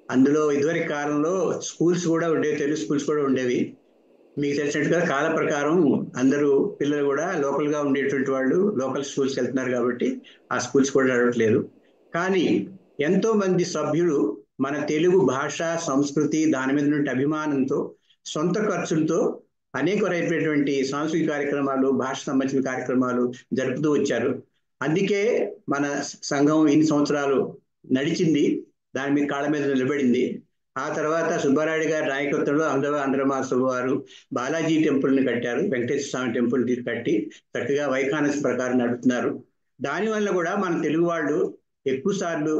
అందులో ఇదివరకు కాలంలో స్కూల్స్ కూడా ఉండేవి, తెలుగు స్కూల్స్ కూడా ఉండేవి. మీకు తెలిసినట్టుగా కాల ప్రకారం అందరూ పిల్లలు కూడా లోకల్గా ఉండేటువంటి వాళ్ళు లోకల్ స్కూల్స్కి వెళ్తున్నారు కాబట్టి ఆ స్కూల్స్ కూడా నడవట్లేదు. కానీ ఎంతో మంది సభ్యులు మన తెలుగు భాష, సంస్కృతి, దాని మీద ఉన్న అభిమానంతో, సొంత ఖర్చులతో అనేక రకమైనటువంటి సాంస్కృతిక కార్యక్రమాలు, భాష సంబంధించిన కార్యక్రమాలు జరుపుతూ వచ్చారు. అందుకే మన సంఘం ఇన్ని సంవత్సరాలు నడిచింది, దాని మీద కాళ్ళ మీద నిలబడింది. ఆ తర్వాత సుబ్బారాయుడు గారి నాయకత్వంలో అహ్మదాబాద్ ఆంధ్ర మహాసభ వారు బాలాజీ టెంపుల్ని కట్టారు. వెంకటేశ్వర స్వామి టెంపుల్ కట్టి చక్కగా వైఖానస్ ప్రకారం నడుపుతున్నారు. దానివల్ల కూడా మన తెలుగు వాళ్ళు ఎక్కువ సార్లు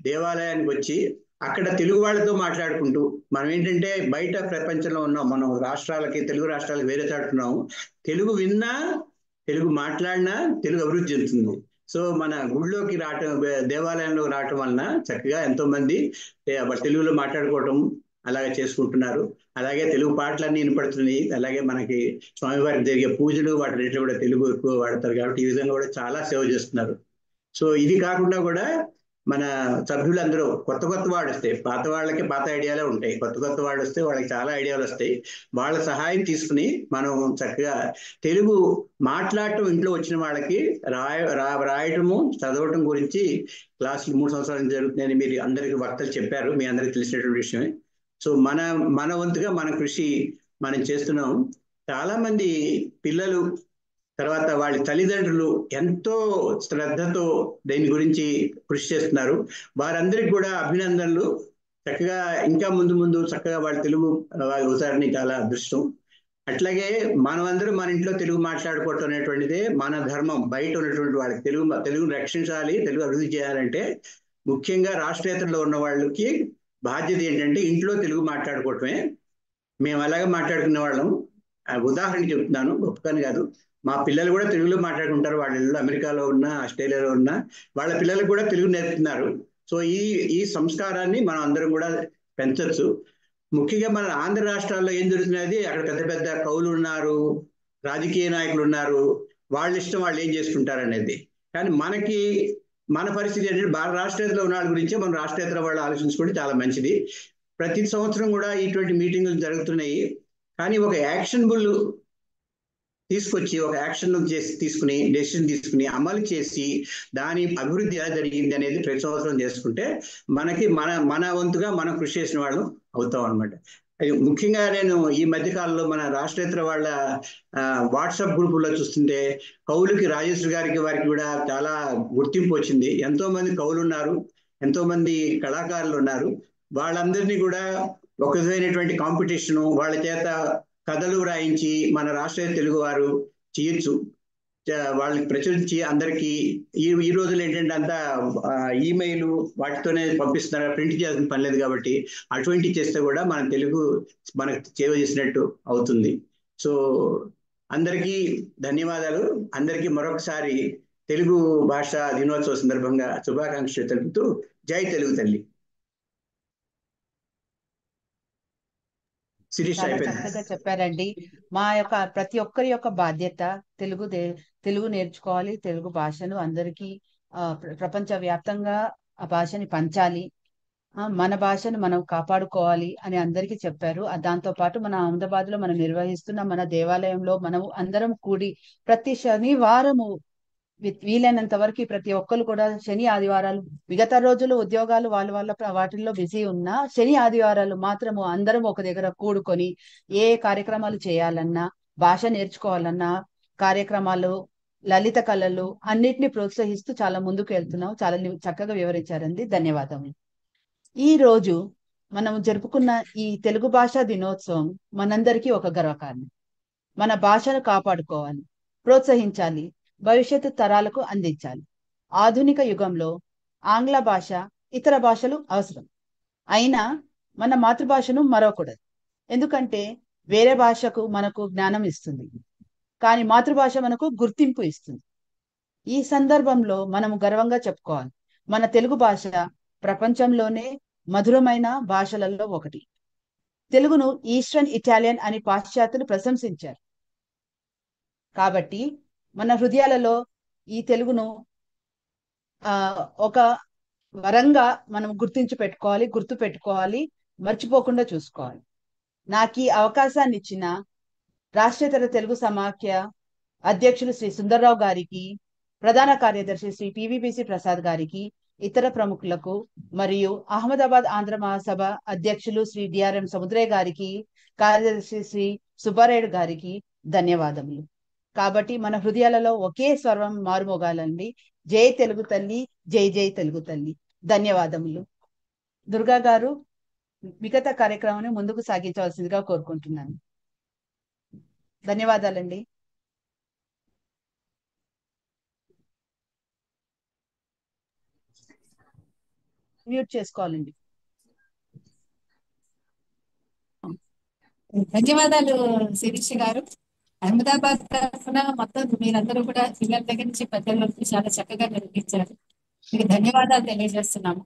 దేవాలయానికి వచ్చి అక్కడ తెలుగు వాళ్ళతో మాట్లాడుకుంటూ, మనం ఏంటంటే బయట ప్రపంచంలో ఉన్నాం, మనం తెలుగు రాష్ట్రాలకు వేరే చాటున్నాము. తెలుగు విన్నా, తెలుగు మాట్లాడినా తెలుగు అభివృద్ధి చెందుతుంది. సో మన గుడిలోకి రావటం, దేవాలయంలోకి రావటం వలన చక్కగా ఎంతో మంది తెలుగులో మాట్లాడుకోవటం అలాగే చేసుకుంటున్నారు. అలాగే తెలుగు పాటలన్నీ వినపడుతున్నాయి. అలాగే మనకి స్వామివారికి జరిగే పూజలు వాటి కూడా తెలుగు ఎక్కువ వాడతారు కాబట్టి ఈ విధంగా కూడా చాలా సేవ చేస్తున్నారు. సో ఇది కాకుండా కూడా మన సభ్యులందరూ కొత్త వాళ్ళు వస్తే పాత వాళ్ళకి పాత ఐడియాలే ఉంటాయి, కొత్త వాళ్ళు వస్తే వాళ్ళకి చాలా ఐడియాలు వస్తాయి. వాళ్ళ సహాయం తీసుకుని మనం చక్కగా తెలుగు మాట్లాడటం, ఇంట్లో వచ్చిన వాళ్ళకి రాయటము చదవటం గురించి క్లాసులు 3 సంవత్సరాల నుంచి జరుగుతున్నాయని మీరు అందరికి వక్తలు చెప్పారు, మీ అందరికి తెలిసినటువంటి విషయమే. సో మన వంతుగా మన కృషి మనం చేస్తున్నాం. చాలా మంది పిల్లలు తర్వాత వాళ్ళ తల్లిదండ్రులు ఎంతో శ్రద్ధతో దీని గురించి కృషి చేస్తున్నారు. వారందరికీ కూడా అభినందనలు. చక్కగా ఇంకా ముందు చక్కగా వాళ్ళ తెలుగు అవుతారని చాలా అదృష్టం. అట్లాగే మనమందరం మన ఇంట్లో తెలుగు మాట్లాడుకోవటం అనేటువంటిదే మన ధర్మం. బయట ఉన్నటువంటి వాళ్ళకి తెలుగును రక్షించాలి, తెలుగు అభివృద్ధి చేయాలంటే ముఖ్యంగా రాష్ట్రేతరలో ఉన్న వాళ్ళకి బాధ్యత ఏంటంటే ఇంట్లో తెలుగు మాట్లాడుకోవటమే. మేము అలాగే మాట్లాడుకునే వాళ్ళం. ఉదాహరణ చెప్తున్నాను, గొప్పని కాదు. మా పిల్లలు కూడా తెలుగులో మాట్లాడుకుంటారు. వాళ్ళు అమెరికాలో ఉన్నా, ఆస్ట్రేలియాలో ఉన్నా వాళ్ళ పిల్లలకు కూడా తెలుగు నేర్పుతున్నారు. సో ఈ సంస్కారాన్ని మనం అందరం కూడా పెంచవచ్చు. ముఖ్యంగా మన ఆంధ్ర రాష్ట్రాల్లో ఏం జరుగుతున్నది, అక్కడ పెద్ద కవులు ఉన్నారు, రాజకీయ నాయకులు ఉన్నారు, వాళ్ళ ఇష్టం వాళ్ళు ఏం చేసుకుంటారు అనేది. కానీ మన పరిస్థితి ఏంటంటే రాష్ట్రేతరలో ఉన్న వాళ్ళ గురించి మనం రాష్ట్రేతర వాళ్ళు ఆలోచించుకుంటే చాలా మంచిది. ప్రతి సంవత్సరం కూడా ఇటువంటి మీటింగులు జరుగుతున్నాయి. కానీ ఒక యాక్షనబుల్ తీసుకొచ్చి ఒక తీసుకుని డెసిషన్ తీసుకుని అమలు చేసి దాని అభివృద్ధి ఎలా జరిగింది అనేది ప్రతి సంవత్సరం చేసుకుంటే మనకి మన వంతుగా మనం కృషి చేసిన వాళ్ళు అవుతాం అనమాట. ముఖ్యంగా నేను ఈ మధ్యకాలంలో మన రాష్ట్రేతర వాళ్ళ వాట్సాప్ గ్రూపుల్లో చూస్తుంటే కవులకి రాజేశ్వరి గారికి వారికి కూడా చాలా గుర్తింపు వచ్చింది. ఎంతో మంది కవులు ఉన్నారు, ఎంతో మంది కళాకారులు ఉన్నారు. వాళ్ళందరినీ కూడా ఒక విధమైనటువంటి కాంపిటీషను వాళ్ళ చేత కథలు రాయించి మన రాష్ట్ర తెలుగు వారు చేయొచ్చు, వాళ్ళకి ప్రచురించి అందరికీ. ఈ రోజులు ఏంటంటే అంతా ఈమెయిల్ వాటితోనే పంపిస్తున్నారు, ప్రింట్ చేయాల్సిన పని లేదు. కాబట్టి అటువంటి చేస్తే కూడా మన తెలుగు మనకు సేవ చేసినట్టు అవుతుంది. సో అందరికీ ధన్యవాదాలు. అందరికీ మరొకసారి తెలుగు భాషా దినోత్సవ సందర్భంగా శుభాకాంక్షలు తెలుపుతూ జై తెలుగు తల్లి. చాలా చక్కగా చెప్పారండి. మా యొక్క ప్రతి ఒక్కరి యొక్క బాధ్యత తెలుగు నేర్చుకోవాలి, తెలుగు భాషను అందరికీ ప్రపంచ వ్యాప్తంగా ఆ భాషని పంచాలి, మన భాషను మనం కాపాడుకోవాలి అని అందరికీ చెప్పారు. దాంతో పాటు మన అహ్మదాబాద్ లో మనం నిర్వహిస్తున్న మన దేవాలయంలో మనం అందరం కూడి ప్రతి శనివారము వీలైనంత వరకు ప్రతి ఒక్కరు కూడా శని ఆదివారాలు, మిగతా రోజులు ఉద్యోగాలు వాళ్ళ వాటిల్లో బిజీ ఉన్నా శని ఆదివారాలు మాత్రము అందరం ఒక దగ్గర కూడుకొని ఏ కార్యక్రమాలు చేయాలన్నా, భాష నేర్చుకోవాలన్నా, కార్యక్రమాలు, లలిత కళలు అన్నిటిని ప్రోత్సహిస్తూ చాలా ముందుకు వెళ్తున్నాం. చాలా చక్కగా వివరించారండి. ధన్యవాదములు. ఈ రోజు మనం జరుపుకున్న ఈ తెలుగు భాషా దినోత్సవం మనందరికీ ఒక గర్వకారణం. మన భాషను కాపాడుకోవాలి, ప్రోత్సహించాలి, భవిష్యత్తు తరాలకు అందించాలి. ఆధునిక యుగంలో ఆంగ్ల భాష, ఇతర భాషలు అవసరం, అయినా మన మాతృభాషను మరవకూడదు. ఎందుకంటే వేరే భాషకు మనకు జ్ఞానం ఇస్తుంది, కానీ మాతృభాష మనకు గుర్తింపు ఇస్తుంది. ఈ సందర్భంలో మనము గర్వంగా చెప్పుకోవాలి, మన తెలుగు భాష ప్రపంచంలోనే మధురమైన భాషలలో ఒకటి. తెలుగును ఈస్టర్న్ ఇటాలియన్ అని పాశ్చాత్యులు ప్రశంసించారు. కాబట్టి మన హృదయాలలో ఈ తెలుగును ఒక వరంగా మనం గుర్తు పెట్టుకోవాలి, మర్చిపోకుండా చూసుకోవాలి. నాకు ఈ అవకాశాన్ని ఇచ్చిన రాష్ట్రేతర తెలుగు సమాఖ్య అధ్యక్షులు శ్రీ సుందర్రావు గారికి, ప్రధాన కార్యదర్శి శ్రీ పివిపిసి ప్రసాద్ గారికి, ఇతర ప్రముఖులకు మరియు అహ్మదాబాద్ ఆంధ్ర మహాసభ అధ్యక్షులు శ్రీ డిఆర్ఎం సముద్రయ్య గారికి, కార్యదర్శి శ్రీ సుబ్బారాయుడు గారికి ధన్యవాదములు. కాబట్టి మన హృదయాలలో ఒకే స్వరం మారుమోగాలండి. జై తెలుగు తల్లి, జై జై తెలుగు తల్లి. ధన్యవాదములు. దుర్గా గారు మిగతా కార్యక్రమాన్ని ముందుకు సాగించవలసిందిగా కోరుకుంటున్నాను. ధన్యవాదాలండి. మ్యూట్ చేసుకోవాలండి. ధన్యవాదాలు శిరీష గారు. అహ్మదాబాద్ తరఫున మొత్తం మీరందరూ కూడా పిల్లల దగ్గర నుంచి పెద్దల వరకు చాలా చక్కగా నిర్వహించారు. మీకు ధన్యవాదాలు తెలియజేస్తున్నాము.